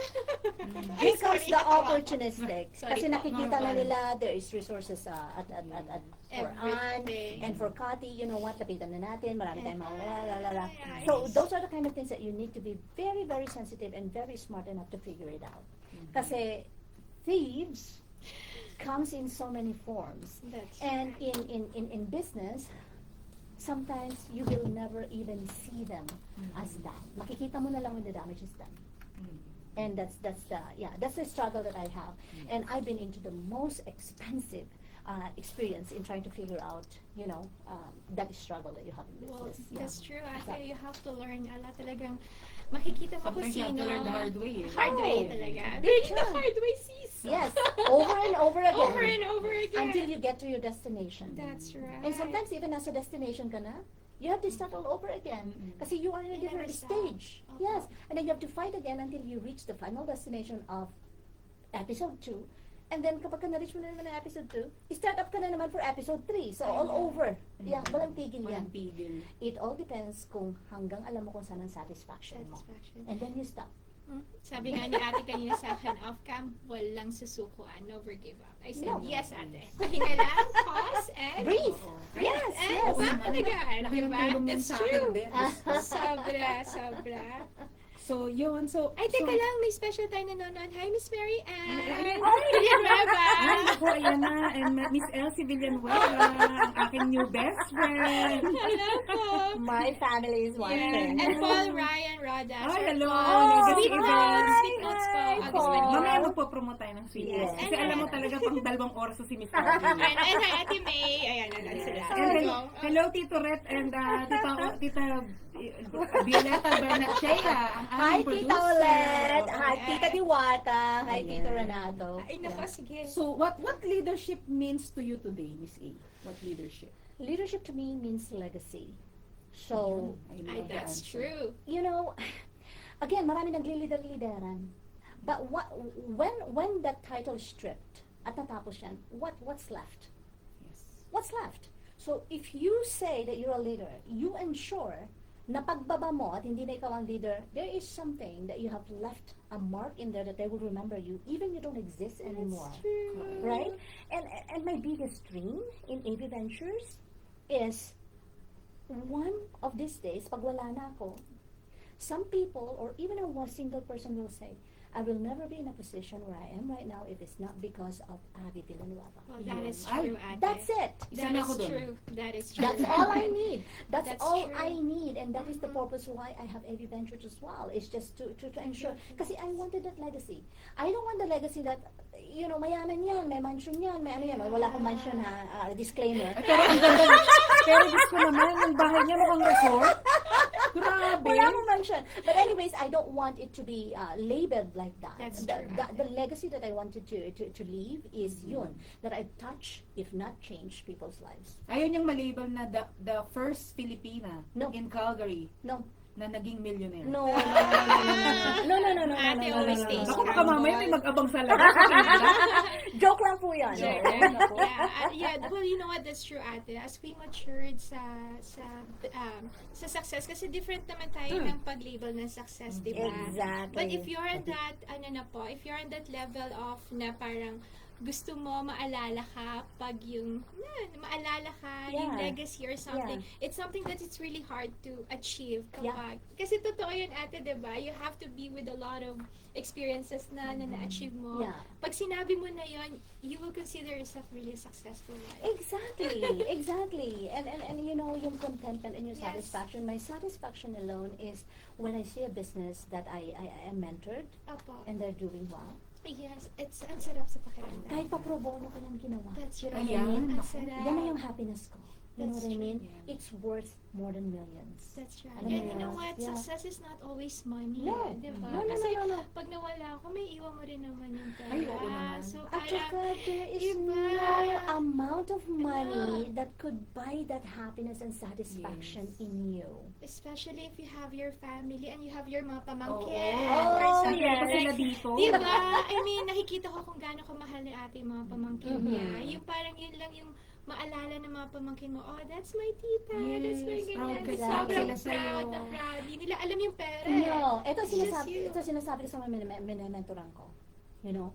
Here comes the opportunistic. Kasi nakikita na nila there is resources for Ann Everything. and for Kati, you know what, lapitan na natin, marami tayong mga So those are the kind of things that you need to be very, very sensitive and very smart enough to figure it out. Kasi thieves comes in so many forms. That's And in business, sometimes you will never even see them as that. Makikita mo na lang when the damage is done. And that's the struggle that I have. And I've been into the most expensive experience in trying to figure out, that struggle that you have in Well, business. that's true. Ate, you have to learn a lot talagang makikita mo kung Sometimes you have sino. to learn the hard way. Hard way Oh, talaga. big Learning the time. hard way, sis. Yes, over and over again. Over and over again. Until you get to your destination. That's right. And sometimes even as a destination ka na, you have to start all over again. Kasi you are in a You different never stop. stage. Okay. Yes. And then you have to fight again until you reach the final destination of episode 2. And then kapag ka na-reach mo na naman ang episode 2, start up ka na naman for episode 3. So all over. Yeah, walang tigil yan. Walang pigil. It all depends kung hanggang alam mo kung saan ang satisfaction mo. Satisfaction. And then you stop. Sabi nga ni ate kanina sa akin off-cam, walang susukuan, never give up. I said, No. yes ate. Pahinga lang, pause, and Breathe. Yes, and yes. back again. Laki ng Diba? tulong yan That's sa akin, true. be. Sobra. So, yun. So, Ay, teka so, lang, may special tayo nanonood. Hi, Miss Mary Ann. Ay, Villanueva. Ay, naku, ayan na. And Miss Elsie Villanueva, ang aking new best friend. Hello po. My family is Yeah. watching. And Paul Ryan Rodas. Ay, hello. Sweet Hi. Notes. Sweet Notes po. Hi, August Paul. 24. Mamaya magpo-promote tayo ng sweet. Yes. Kasi alam mo talaga pang 2 oras na si Miss Arvin. And hi, Ate May. Ayan, nandun sila. And So, hello, Tito Ret and Tita Violeta Bernachea, ang Hi, aming Tita producer. Olet. Hi, Okay. Tita Diwata. Hi, Ayan. Tito Renato. ay, nako, sige. So, what leadership means to you today, Miss A? What leadership? Leadership to me means legacy. So, I Ay, love the that's answer. true. again, marami naglilider-lideran. But when that title is stripped at natapos yan, what's left? Yes. What's left? So, if you say that you're a leader, you ensure na pagbaba mo at hindi na ikaw ang leader, there is something that you have left a mark in there that they will remember you, even you don't exist anymore. True. Right? And my biggest dream in AV Ventures is one of these days, pag wala na ako, some people or even a one single person will say, I will never be in a position where I am right now if it's not because of Abby Villanueva. Well, that is Ay, true, Ate. That's it. Isa That na is ako dun. true. That is true. That's all I need. That's That's all true. I need, and that is the purpose why I have AV Ventures as well. It's just to ensure, kasi I wanted that legacy. I don't want the legacy that, mayaman yan, may mansion yan, may ano yan. Wala akong mansion ha, disclaimer. Ay, pero ang ganda. Pero gusto naman, ang bahay niya mukhang resort. Grabe. Wala akong mansion. But anyways, I don't want it to be labeled like that. That's the, true. the legacy that I wanted to leave is yun, that I touch, if not change, people's lives. Ayaw niyang malabel na the first Filipina No. in Calgary No. na naging millionaire. No. Ate always stays Ako baka mamaya may mag-abang sa labas. Joke lang po yan. Joke. No, no po. Yeah, well, you know what, that's true, Ate. As we matured sa success, kasi different naman tayo ng pag-label ng success, di ba? Exactly. But if you're on that, if you're on that level of na parang gusto mo maalala ka pag yung yung Yeah. legacy or something, it's something that it's really hard to achieve kapag kasi totoo yun, Ate, diba? You have to be with a lot of experiences na na-achieve mo. Yeah. Pag sinabi mo na yun, you will consider yourself really successful. Exactly. And yung contentment and your Yes. satisfaction. My satisfaction alone is when I see a business that I am mentored Opo. and they're doing well. Yes, it's ang sarap sa pakiramdam. Kahit pa pro bono ko lang ginawa. That's You know right. what I mean? Ang sarap. Yan na yung happiness ko. You know That's what I mean? Yeah. It's worth more than millions. That's right. Alam And mo you know yun? what? Yeah. Success is not always money. No. Diba? No, no, Kasi no, no. pag nawala ako, may iwan mo rin naman yung pera. Ay, oo naman. So, At saka, there is Iba. no amount of money that could buy that happiness and satisfaction Yes. in you. especially if you have your family and you have your mga Oo. pamangkin. Oh, or something yes. Pa sila like- dito. Diba? I mean, nakikita ko kung gaano kamahal ni ate yung mga pamangkin Mhm. niya. Yung parang yun lang yung maalala ng mga pamangkin mo, oh, that's my tita, that's my Yes, proud ganyan. ka Sobrang sila sa'yo. proud na proud. Hindi nila alam yung pera. No, ito It's just sinasabi, you. ito sinasabi ko sa mga mentoran ko. You know,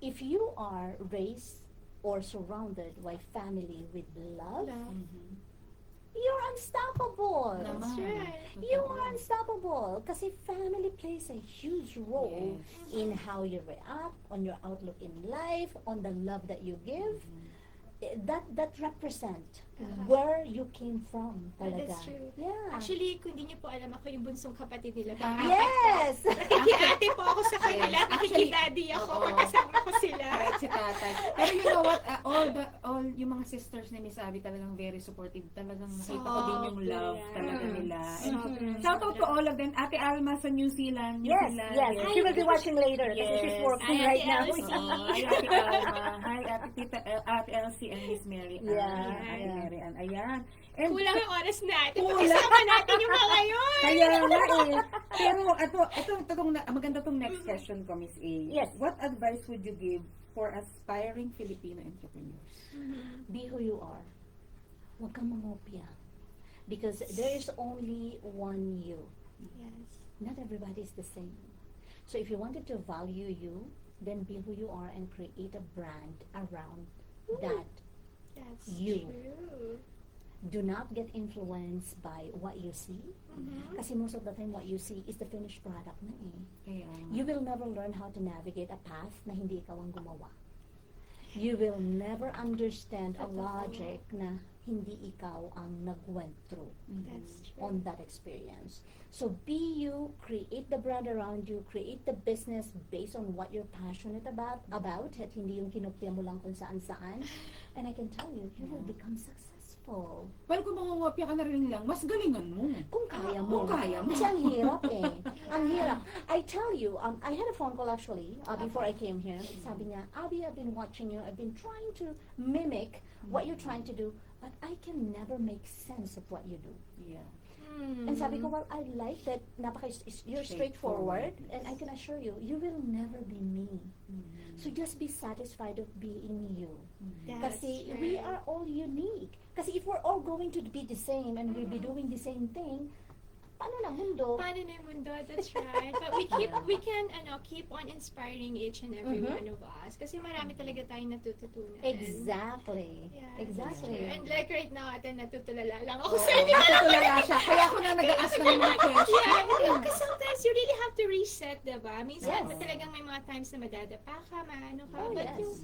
if you are raised or surrounded by family with love, Love. Mhm. you're unstoppable. That's Naman. right. You are unstoppable kasi family plays a huge role Yes. in how you react, on your outlook in life, on the love that you give. That represent where you came from talaga. That's true. Yeah. Actually, kung hindi niyo po alam, ako yung bunsong kapatid nila. Yes! Nakikiate po ako sa kanila. Yes. Actually, Nakikidaddy ako. oo. Kasama ko sila. Correct si tatay. Pero you know what, all yung mga sisters ni Miss Abby talagang very supportive. Talagang nakita ko din yung love talaga nila. And Sobrang, shout out to all of them. Ate Alma sa New Zealand. New Yes, Zealand. yes. She will be watching later kasi she's Yes. working Hi, right Ate now. Elsie. Hi, Ate Alma. Hi, Ate Tita, Ate Elsie and Miss Mary Ann. Yeah, Ate yeah. Mary Ann. Ayan. And Kulang yung oras natin. Kulang. Pag-isama natin yung mga yun. kaya nga eh. Pero maganda tong next question ko, Miss A. Yes. What advice would you give for aspiring Filipino entrepreneurs? Be who you are. Huwag kang mangopya. Because there is only one you. Yes. Not everybody is the same. So if you wanted to value you, then be who you are and create a brand around that. That's You. true. Do not get influenced by what you see. Mhm. Kasi most of the time what you see is the finished product na eh. Kaya, You will never learn how to navigate a path na hindi ikaw ang gumawa. You will never understand a logic na hindi ikaw ang nag-went through That's true. on that experience. So be you, create the brand around you, create the business based on what you're passionate about at hindi yung kinopya mo lang kung saan-saan. And I can tell you, you will become successful. well, kung mangungopia ka na rin lang, mas galingan mo. Kung kaya mo. Kung kaya mo. Kasi ang hirap eh. Ang hirap. I tell you, I had a phone call actually before I came here. Sabi niya, Abby, I've been watching you. I've been trying to mimic what you're trying to do, but I can never make sense of what you do. Yeah. And sabi ko, well, I like that you're straightforward, and I can assure you, you will never be me. So just be satisfied of being you. That's Kasi right. we are all unique. Kasi if we're all going to be the same and we'll be doing the same thing, paano na mundo? Paano na yung mundo? That's right. But we can keep on inspiring each and every Mhm. one of us. Kasi marami talaga tayong natututunan. Exactly. Yeah, Exactly. And like right now, ate, natutulala lang ako sa Oo, inyo. natutulala siya. Kaya ako na nag-ask ng mga questions. Yeah, because sometimes you really have to reset, diba? Minsan Yes. talagang may mga times na madadapa ka, maano ka. Oh, But yes. yung,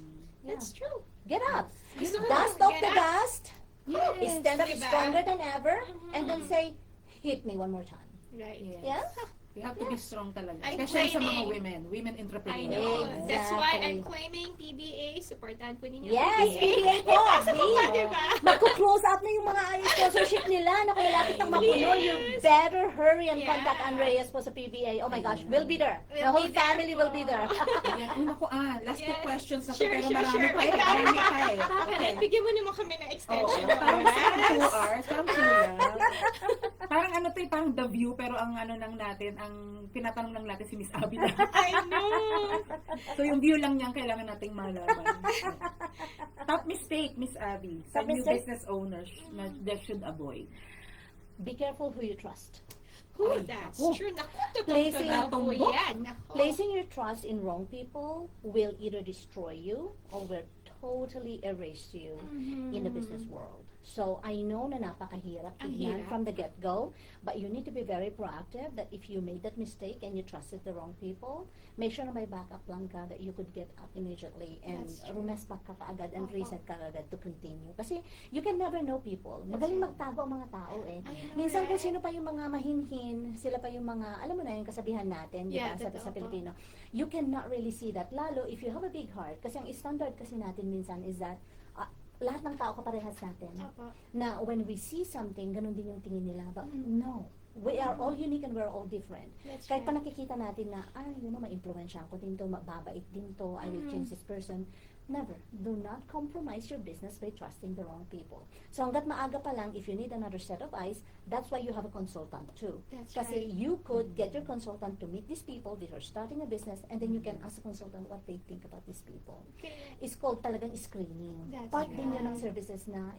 that's true. Get up. Gusto ko Dust get off the up. dust. Yes, Stand up diba? stronger than ever. Mhm. And then say, hit me one more time. Right. Yes. Yeah? You have to be strong talaga. I'm Especially sa mga claiming- women I entrepreneurs. know. Exactly. That's why I'm claiming PBA. Supportan po ninyo. Yes, PBA. PBA po. Ipasa ko ba, diba? Magko-close out na yung mga sponsorship nila na kung malapit ng mapuno. You better hurry and Yeah. contact Andreas po sa PBA. Oh my gosh, we'll be there. The We'll whole be there family will be po. there. Ayan, una ko, last two Yes. questions na to, Sure, pero sure, marami sure. pa eh. Marami pa eh. Bakit? Bigyan mo naman kami ng Oo, extension. parang 2 hours, parang 2 lang. Parang ano to eh, parang The View, pero ang ano lang natin, ang tinatanong lang natin si Miss Abby lang. I know. So yung view lang niyan, kailangan nating malaman. Top mistake, Miss Abby, sa Top new mistake? business owners na they should avoid. Be careful who you trust. Who, that's Oh. true. Naku, Placing- totoo po yan. Naku. Placing your trust in wrong people will either destroy you or will totally erase you in the business world. So I know na napakahirap Ang tignan hirap. from the get-go, but you need to be very proactive that if you made that mistake and you trusted the wrong people, make sure na may backup plan ka that you could get up immediately and That's true. rumespak ka kaagad and Opo. reset ka kaagad to continue. Kasi you can never know people. Magaling magtago ang mga tao eh. I know, Minsan kung right? sino pa yung mga mahinhin, sila pa yung mga, alam mo na yung kasabihan natin, di Yeah, ba, sa totoo po. Pilipino. You cannot really see that. Lalo if you have a big heart, kasi ang standard kasi natin minsan is that lahat ng tao kaparehas natin. Opo. Na when we see something, ganun din yung tingin nila. But Mhm. no, we are all unique and we're all different. That's Kahit pa right. nakikita natin na, ma-influensya ko din to, mababait din to, I will Mhm. change this person. Never. Do not compromise your business by trusting the wrong people. So hanggat maaga pa lang, if you need another set of eyes, that's why you have a consultant too. That's Kasi right. you could get your consultant to meet these people that are starting a business, and then you can ask the consultant what they think about these people. Okay. It's called talagang screening. That's Part din yun ng right. services na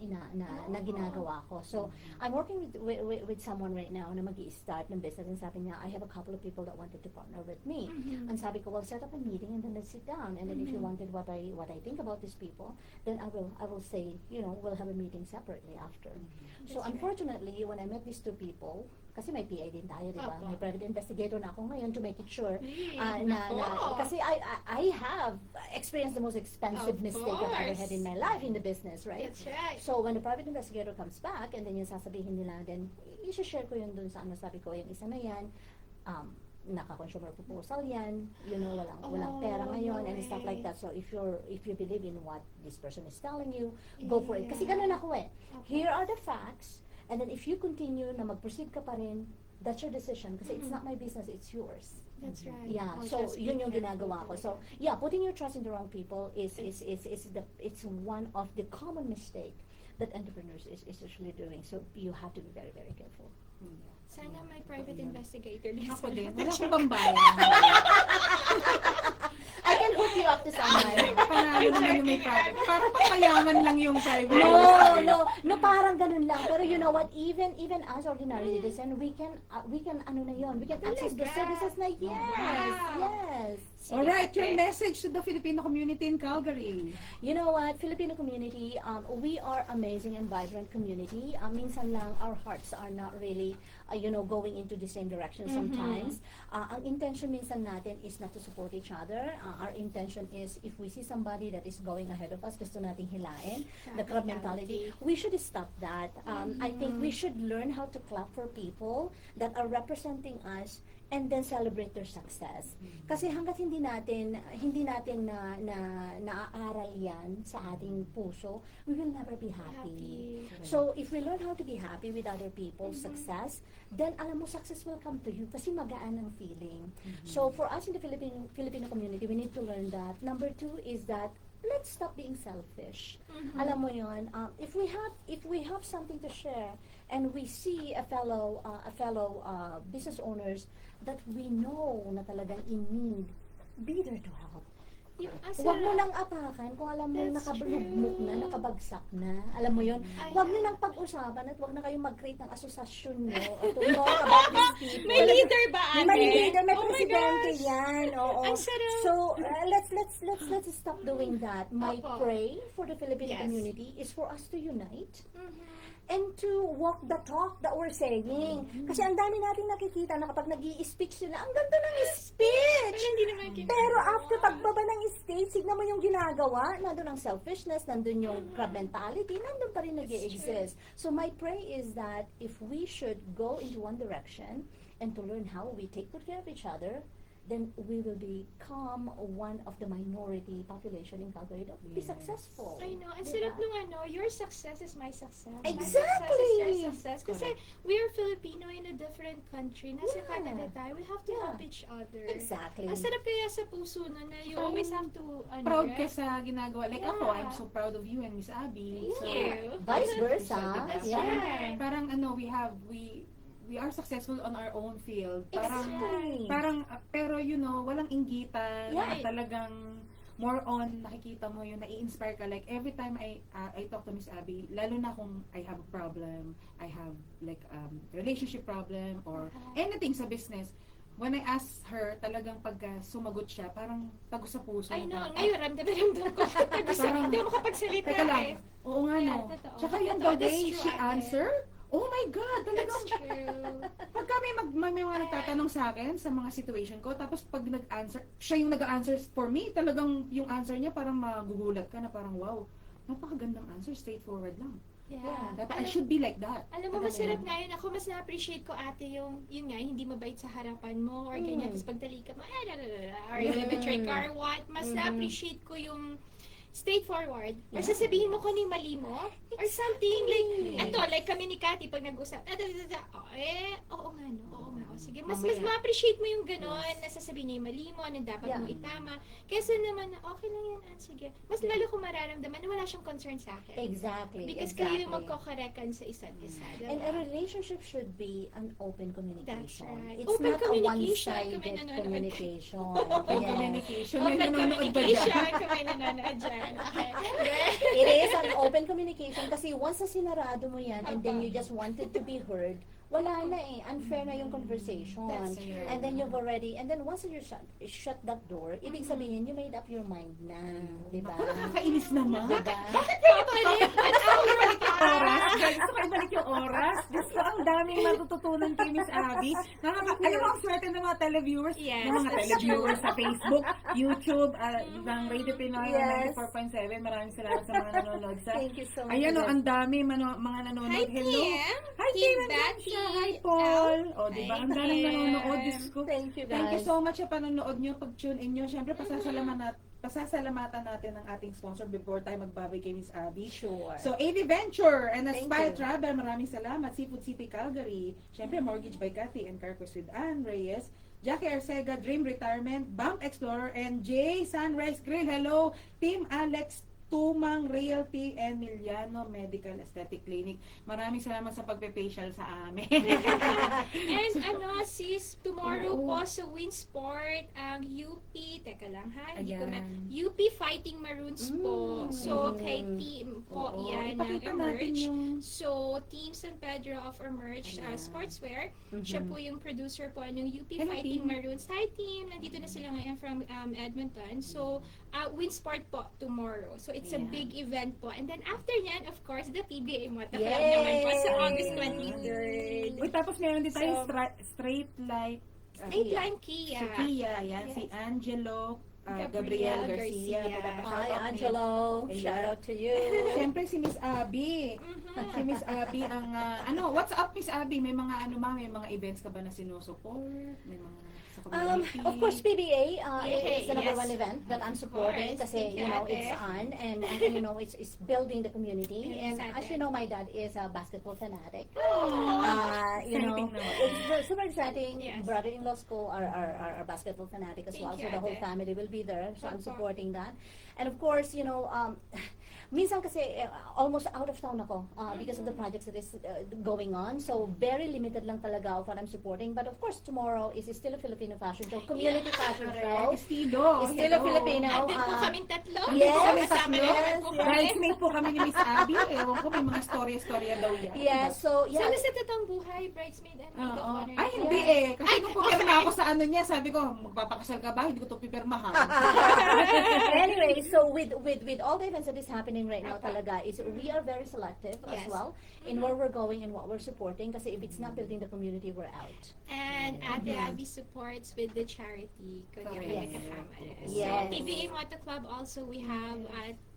ginagawa ko. So, I'm working with someone right now na mag-i-start ng business, and sabi niya, I have a couple of people that wanted to partner with me. Mhm. And sabi ko, well, set up a meeting and then let's sit down. And then if you Mhm. wanted what I think about these people, then I will say, we'll have a meeting separately after. So That's right. unfortunately, when I met these two people, kasi may PI din tayo, di ba? Opo. May private investigator na ako ngayon to make it sure Really? na kasi I have experienced the most expensive Of mistake I've ever had course. in my life in the business, right? That's right. So when the private investigator comes back and then yung sasabihin nila, then i-share ko yun dun sa sabi ko, yung isa na yan, naka-consumer proposal yan, walang pera Oh, ngayon no and stuff like way. that. So if you believe in what this person is telling you, go for it. Kasi Yeah. ganun ako eh. Okay. Here are the facts, and then if you continue na mag-proceed ka pa rin, that's your decision kasi it's Mhm. not my business, it's yours. That's right. Yeah, I'll so just yun be yung careful ginagawa ko. with So that. yeah, putting your trust in the wrong people it's one of the common mistake that entrepreneurs is usually doing. So you have to be very, very careful. Sana may private investigator din. Ako sa din. lahat. Wala akong pambayan. I can hook you up to someone. Panalo naman yung may private. Parang papayaman lang yung private. No, parang ganun lang. Pero you know what, even as ordinary citizen, we can access the Talaga? services na yes. Alright, your message to the Filipino community in Calgary. You know what, Filipino community, we are amazing and vibrant community. Minsan lang our hearts are not really, going into the same direction sometimes. Ang intention minsan natin is not to support each other. Our intention is if we see somebody that is going ahead of us, gusto nating hilain, the crab mentality, we should stop that. I think we should learn how to clap for people that are representing us and then celebrate their success. Kasi hanggat hindi natin naaaral yan sa ating puso, we will never be happy. So if we learn how to be happy with other people's success, then alam mo, success will come to you kasi magaan ang feeling. So for us in the Filipino community, we need to learn that. Number 2 is that let's stop being selfish. Alam mo yon, if we have something to share and we see a fellow business owners that we know na talagang in need, be there to help. Yung Huwag mo nang apakan kung alam mo That's nakabalugmok na, true. nakabagsak na. Alam mo yun? Ay, Huwag nyo nang pag-usapan at huwag na kayong mag-create ng asosasyon nyo to talk about these people. May leader ba, ate? May leader, may Oh my presidente gosh. yan. Oo. Ang sarap. So, let's stop doing that. My Opo. pray for the Filipino Yes. community is for us to unite Mhm. and to walk the talk that we're saying. Kasi ang dami nating nakikita na kapag nag-i-speech sila, ang ganda ng speech! Pero hindi naman Pero after pagbaba ng stage, signan mo yung ginagawa, nandun ang selfishness, nandun yung crab mentality, nandun pa rin nag-i-exist. So my pray is that if we should go into one direction and to learn how we take good care of each other, then we will become one of the minority population in Calgary that will be successful. I know. Ang Diba? sarap nung your success is my success. My Exactly! success is your success. Kasi we are Filipino in a different country. Nasa Yeah. Canada tayo. We have to Yeah. help each other. Exactly. Ang sarap kaya sa puso na you always have to, Proud right? ka sa ginagawa. Like ako, Yeah. I'm so proud of you and Miss Abby. Thank So, you. Vice versa. That's Yeah. right. Parang we are successful on our own field. Exactly. Pero walang inggitan. Yeah. Talagang more on nakikita mo yun, nai-inspire ka. Like every time I talk to Miss Abby, lalo na kung I have a problem, I have like relationship problem or anything sa business, when I ask her, talagang pagka sumagot siya, parang tago sa puso. I know. Parang, Ngayon, ramdam ko. Hindi ako makapagsalita. Teka lang. eh. Oo nga, Yeah, no. totoo. Tsaka yung Totoo, the way that's she true, ate. answered, oh my God, talagang, That's true. pagka may mga nagtatanong sa akin sa mga situation ko, tapos pag nag-answer, siya yung nag-answer for me, talagang yung answer niya parang magugulat ka na parang, wow, napakagandang answer, straightforward lang. Yeah. Dapat I should be like that. Alam mo, masarap nga yun. Ako, mas na-appreciate ko, ate, yun nga, hindi mabait sa harapan mo, or ganyan, tapos pagtali ka mo, or you betray ka, or what, mas na-appreciate ko yung straightforward. Or sasabihin mo kung ano yung mali mo. Or something like kami ni Cathy pag nag-usap. Oo nga no, oo nga. O, sige, mas ma-appreciate mo yung gano'n, na sasabihin niya yung mali mo, ano dapat mo itama. Kesa naman na, okay lang yan, sige. Mas lalo ko mararamdaman na wala siyang concern sa akin. Exactly. Because kayo yung magkokorekan sa isa't isa. And diba? a relationship should be an open communication. That's right. It's Open not a communication. one-sided Kung may nanonood. communication. Open Yes. communication. May Open nanonood ba dyan? communication kung may nanonood dyan. Okay. It is an open communication kasi once na sinarado mo yan and then you just wanted to be heard, wala na eh. Unfair na yung conversation. That's true. And then you've already, and then once you shut that door, ibig sabihin, you made up your mind na. Diba? Ako nakakainis naman. Diba? Oras. Gusto ko ibalik yung oras. Diyos ko, ang daming matututunan kay Miss Abby. Alam mo, ang swerte ng mga televiewers, Yes, ng mga that's televiewers sa Facebook, YouTube, ng Radio Pinoy, Yes. 94.7. Maraming salamat sa mga nanonood sa... Thank you so much. Ayan o, ang dami mga nanonood. Hi, Hello. Kim. Hi, Kim Kim. Nandun Betty. siya. Hi, Paul. O, Hi, diba? Ang daming Kim. nanonood. Diyos ko. Thank you guys. Thank you so much sa panonood nyo, pag-tune in nyo. Siyempre, pasasalamatan natin ang ating sponsor before tayo magbabay kay Miss Abby. Sure. So, AV Venture and Thank Aspire you. Travel, maraming salamat. Seafood City, Calgary. Siyempre, Mortgage by Cathy and Carcos with Ann Reyes. Jackie Arcega, Dream Retirement, Bank Explorer, and Jay Sunrise Grill. Hello, Team Alex Tumang Realty and Miliano Medical Aesthetic Clinic. Maraming salamat sa pagpe-facial sa amin. And sis, tomorrow po sa Winsport, ang UP, teka lang ha, hindi ko na, Ayan. UP Fighting Maroons po. So, kay team po Oo, yan ng ipakita natin Emerge. yung... So, Team San Pedro of Emerge Sportswear. Siya po yung producer po ng UP Hello, Fighting team. Maroons. Hi, team! Nandito na sila ngayon from Edmonton. So, Winsport po tomorrow. So, it's a Ayan. big event po. And then after yan, of course, the PBA Moto Club Yay! naman po sa August 23rd. Uy, tapos meron din tayo So, straight light. Straight line Kia. Si Kia, yan. Yes. Si Angelo Gabriel Gabriel Garcia. Garcia. Hi, Angelo. Ayan. Shout out to you. Siyempre si Miss Abby. Si Miss Abby ang what's up Miss Abby? May mga may mga events ka ba na sinusupport? May mga sa community? Of course, PBA is the number Yes. one event that I'm supporting course. kasi, Thank you you, know, Ate. it's on and you know, it's building the community. Yes, And as Ate. you know, my dad is a basketball fanatic. You Exciting know, naman. it's super exciting. Yes. Brother-in-law school are basketball fanatic as Thank well. you, So the whole Ate. family will be there. So I'm Opo. supporting that. And of course, you know, minsan kasi almost out of town ako because of the projects that is going on. So very limited lang talaga of what I'm supporting. But of course, tomorrow is still a Filipino fashion show, community fashion show. Estilo. It's still a Hello. Filipino. Andun po kaming tatlo. Yes, Kasama yes, naman po kami. Bridesmaid po kami ni Miss Abby. Ewan ko, may mga storya-storya daw yan. Yeah, so yeah. Sana sa totoong buhay, bridesmaid and maid of Oo. honor. Ay, hindi eh. Kasi nung pupirma ako sa ano niya, sabi ko, magpapakasal ka ba? Hindi ko ito pipirmahan. Anyway, so with all the events that is happening right now talaga is we are very selective as Yes. well in where we're going and what we're supporting kasi if it's not building the community, we're out. And Ate Abby supports with the charity. Kung yung Yes. kasama rin. Yes. So, PBA Moto Club also, we have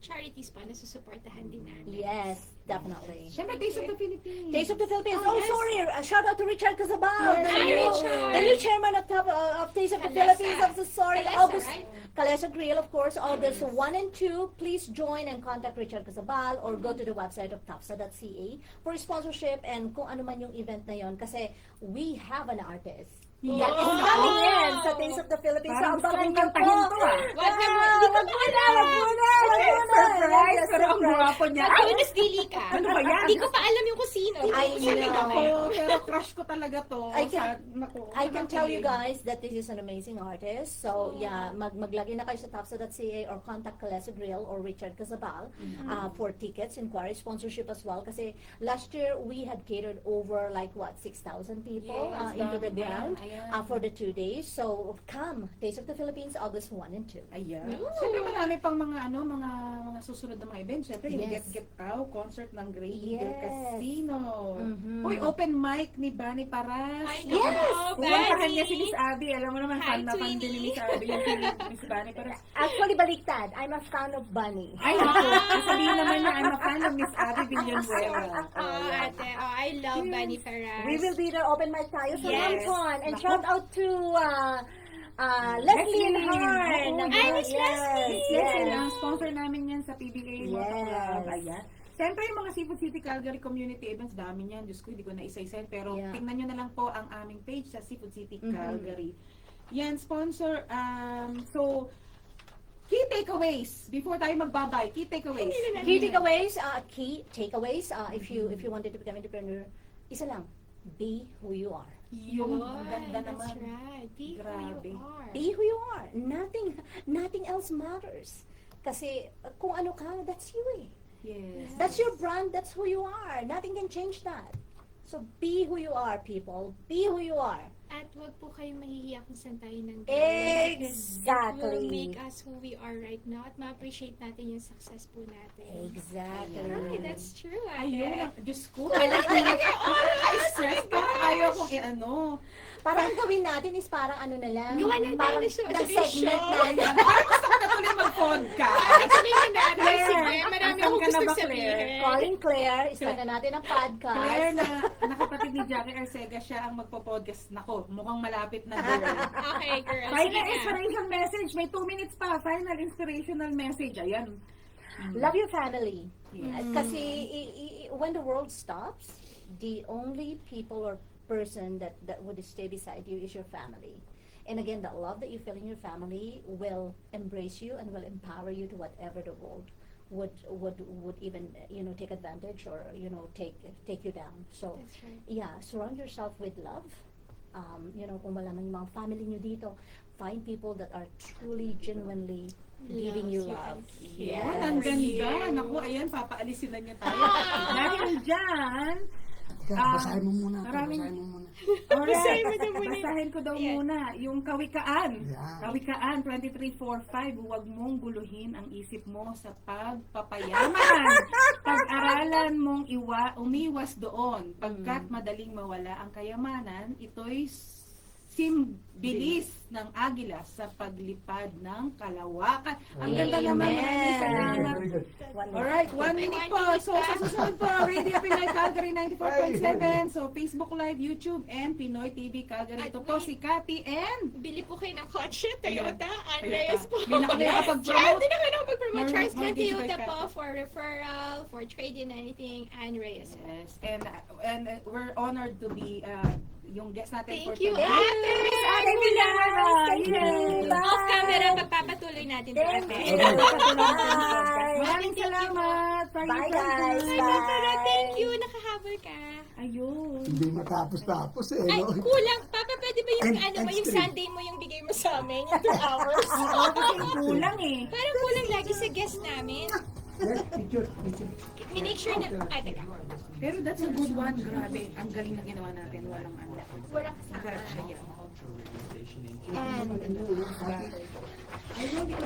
charities pa na susuportahan din natin. Yes, definitely. Siyempre, Taste of the Philippines. Taste of the Philippines. Oh, Oh, yes. sorry. Shout out to Richard Casabal. Yes. Hi, Richard. The new chairman of Taste of the Kalesa. Philippines. I'm so sorry. Kalesa, August, right? Kalesa Grill, of course. August 1 and 2. Please join and contact Richard Casabal or go to the website of tapsa.ca for sponsorship and kung ano man yung event na yon. Kasi we have an artist. That is Wow. coming in sa Taste of the Philippines. Parang gusto abangan kong niyo kantahin po. to, ah. Wag na mo, hindi ko po alam. Surprise! Yes, Pero ang surprise. gwapo niya. Pag-unas dili ka. Ano ba yan? Hindi ko pa alam yung kusino. I Ako, know. pero crush ko talaga to. I can tell you guys that this is an amazing artist. So, yeah, maglagay na kayo sa tapsa.ca or contact Kalesa Grill or Richard Casabal for tickets, inquiry, sponsorship as well. Kasi last year, we had catered over like, what, 6,000 people Yes, into the dami din. ground Ayan. for the 2 days. So, come, Taste of the Philippines, August 1 and 2. Ayan. Ooh. Siyempre marami pang mga susunod na mga events. Siyempre yung Yes. Get Out, concert ng Grey Eagle Yes. Casino. Mhm. Uy, open mic ni Bani Paras. Ay, Yes! nako, Pumuntahan Benny. niya si Miss Abby. Alam mo naman, Hi, fan na fan din ni Twinnie. Miss Abby. Yung si Miss Bani Paras. Actually, baliktad. I'm a fan of Bunny. Ay, naku. Sabihin naman niya, I'm a fan of Miss Abby Villanueva. Oh, ate. Oh, I love Benny Ferraz. We will be there, open mic tayo sa Yes. Lampon. And Naku. shout out to Leslie and Harn. Oo, Ay, Miss Leslie! Yes. Ang sponsor namin yan sa PBA Moto Club. Yes. Ayan. Siyempre yung mga Seafood City Calgary community events, dami niyan. Diyos ko, hindi ko na isa-isa. Pero Yeah. tingnan nyo na lang po ang aming page sa Seafood City Mhm. Calgary. Yan, sponsor. So, key takeaways. Before tayo magbabay, key takeaways. Key takeaways, if you wanted to become entrepreneur, isa lang, be who you are. Yung Yun, ganda that's naman. right. Be Grabe. who you are. Be who you are. Nothing else matters. Kasi kung ano ka, that's you eh. Yes. That's your brand, that's who you are. Nothing can change that. So be who you are, people. Be who you are. At wag po kayong mahihiya kung saan tayo nang Exactly. It will make us who we are right now at ma-appreciate natin yung success po natin. Exactly. Right, that's true. Ayun, Ate. Diyos ko. I-stress pa. Ayaw kong i-ano. Parang ang gawin natin is parang ano na lang. Gawa na parang tayo siya. segment na lang. Gusto ko na tuloy mag-podcast. Actually, natin. Sige, marami Asan akong ka na gusto ba, sabihin. Calling Claire, start na natin ang podcast. Claire na nakapatid ni Jackie Arcega, siya ang magpo-podcast. Nako, mukhang malapit na girl. Okay, girl. Final Sige na. inspiration message. May 2 minutes pa. Final inspirational message. Ayan. Love your family. Yes. Kasi when the world stops, the only people or person that would stay beside you is your family. And again, the love that you feel in your family will embrace you and will empower you to whatever the world would even take advantage or take you down. So That's right. yeah, surround yourself with love. Kung wala man yung mga family nyo dito, find people that are truly, genuinely giving you love. Yes. Ang ganda. Naku, ayan, papaalisin na niya tayo. Dahil dyan, Basahin mo muna. maraming- Basahin mo muna. Alright, Basahin mo daw muna. basahin ko daw Ayan. muna yung kawikaan. Yeah. Kawikaan 23:4-5, huwag mong guluhin ang isip mo sa pagpapayaman. Pag-aralan mong umiwas doon, pagkat madaling mawala ang kayamanan, ito'y simbilis ng agila sa paglipad ng kalawakan. Ang ganda naman. Maraming salamat. Very good. Alright, 1 minute po. So, sa susunod po, Radio Pinoy Calgary 94.7. So, Facebook Live, YouTube, and Pinoy TV Calgary. Ito po si Cathy and... Bili po kayo ng kotse, Toyota, Toyota. Andreas po. Hindi na kami nakapag-promote. Charles, hindi na kami nakapag-promote. Mar- Charles Mar- Grand Toyota Mar- po for referral, for trade-in, anything, and Reyes. Yes, and we're honored to be yung guest natin for Thank you, today. Ate. Miss Ate Thank you, Mula. Lara. Yay! Off camera, magpapatuloy natin to, Thank Ate. you. Maraming Thank you. salamat. Bye, guys. Ay, Bye. Tara, thank you. Nakahabol ka. Ayun. Hindi matapos-tapos eh. Ay, No? kulang. Papa, pwede ba yung And- yung extra. Sunday mo yung bigay mo sa amin? Yung 2 hours? Oo, kasi kulang eh. Parang kulang lagi sa guest namin. Yes, picture. Make sure na... Ay, teka. Pero that's a good one. Grabe. Ang galing na ginawa natin. Walang ano. Walang kasama. Grabe. And Ayun, di ko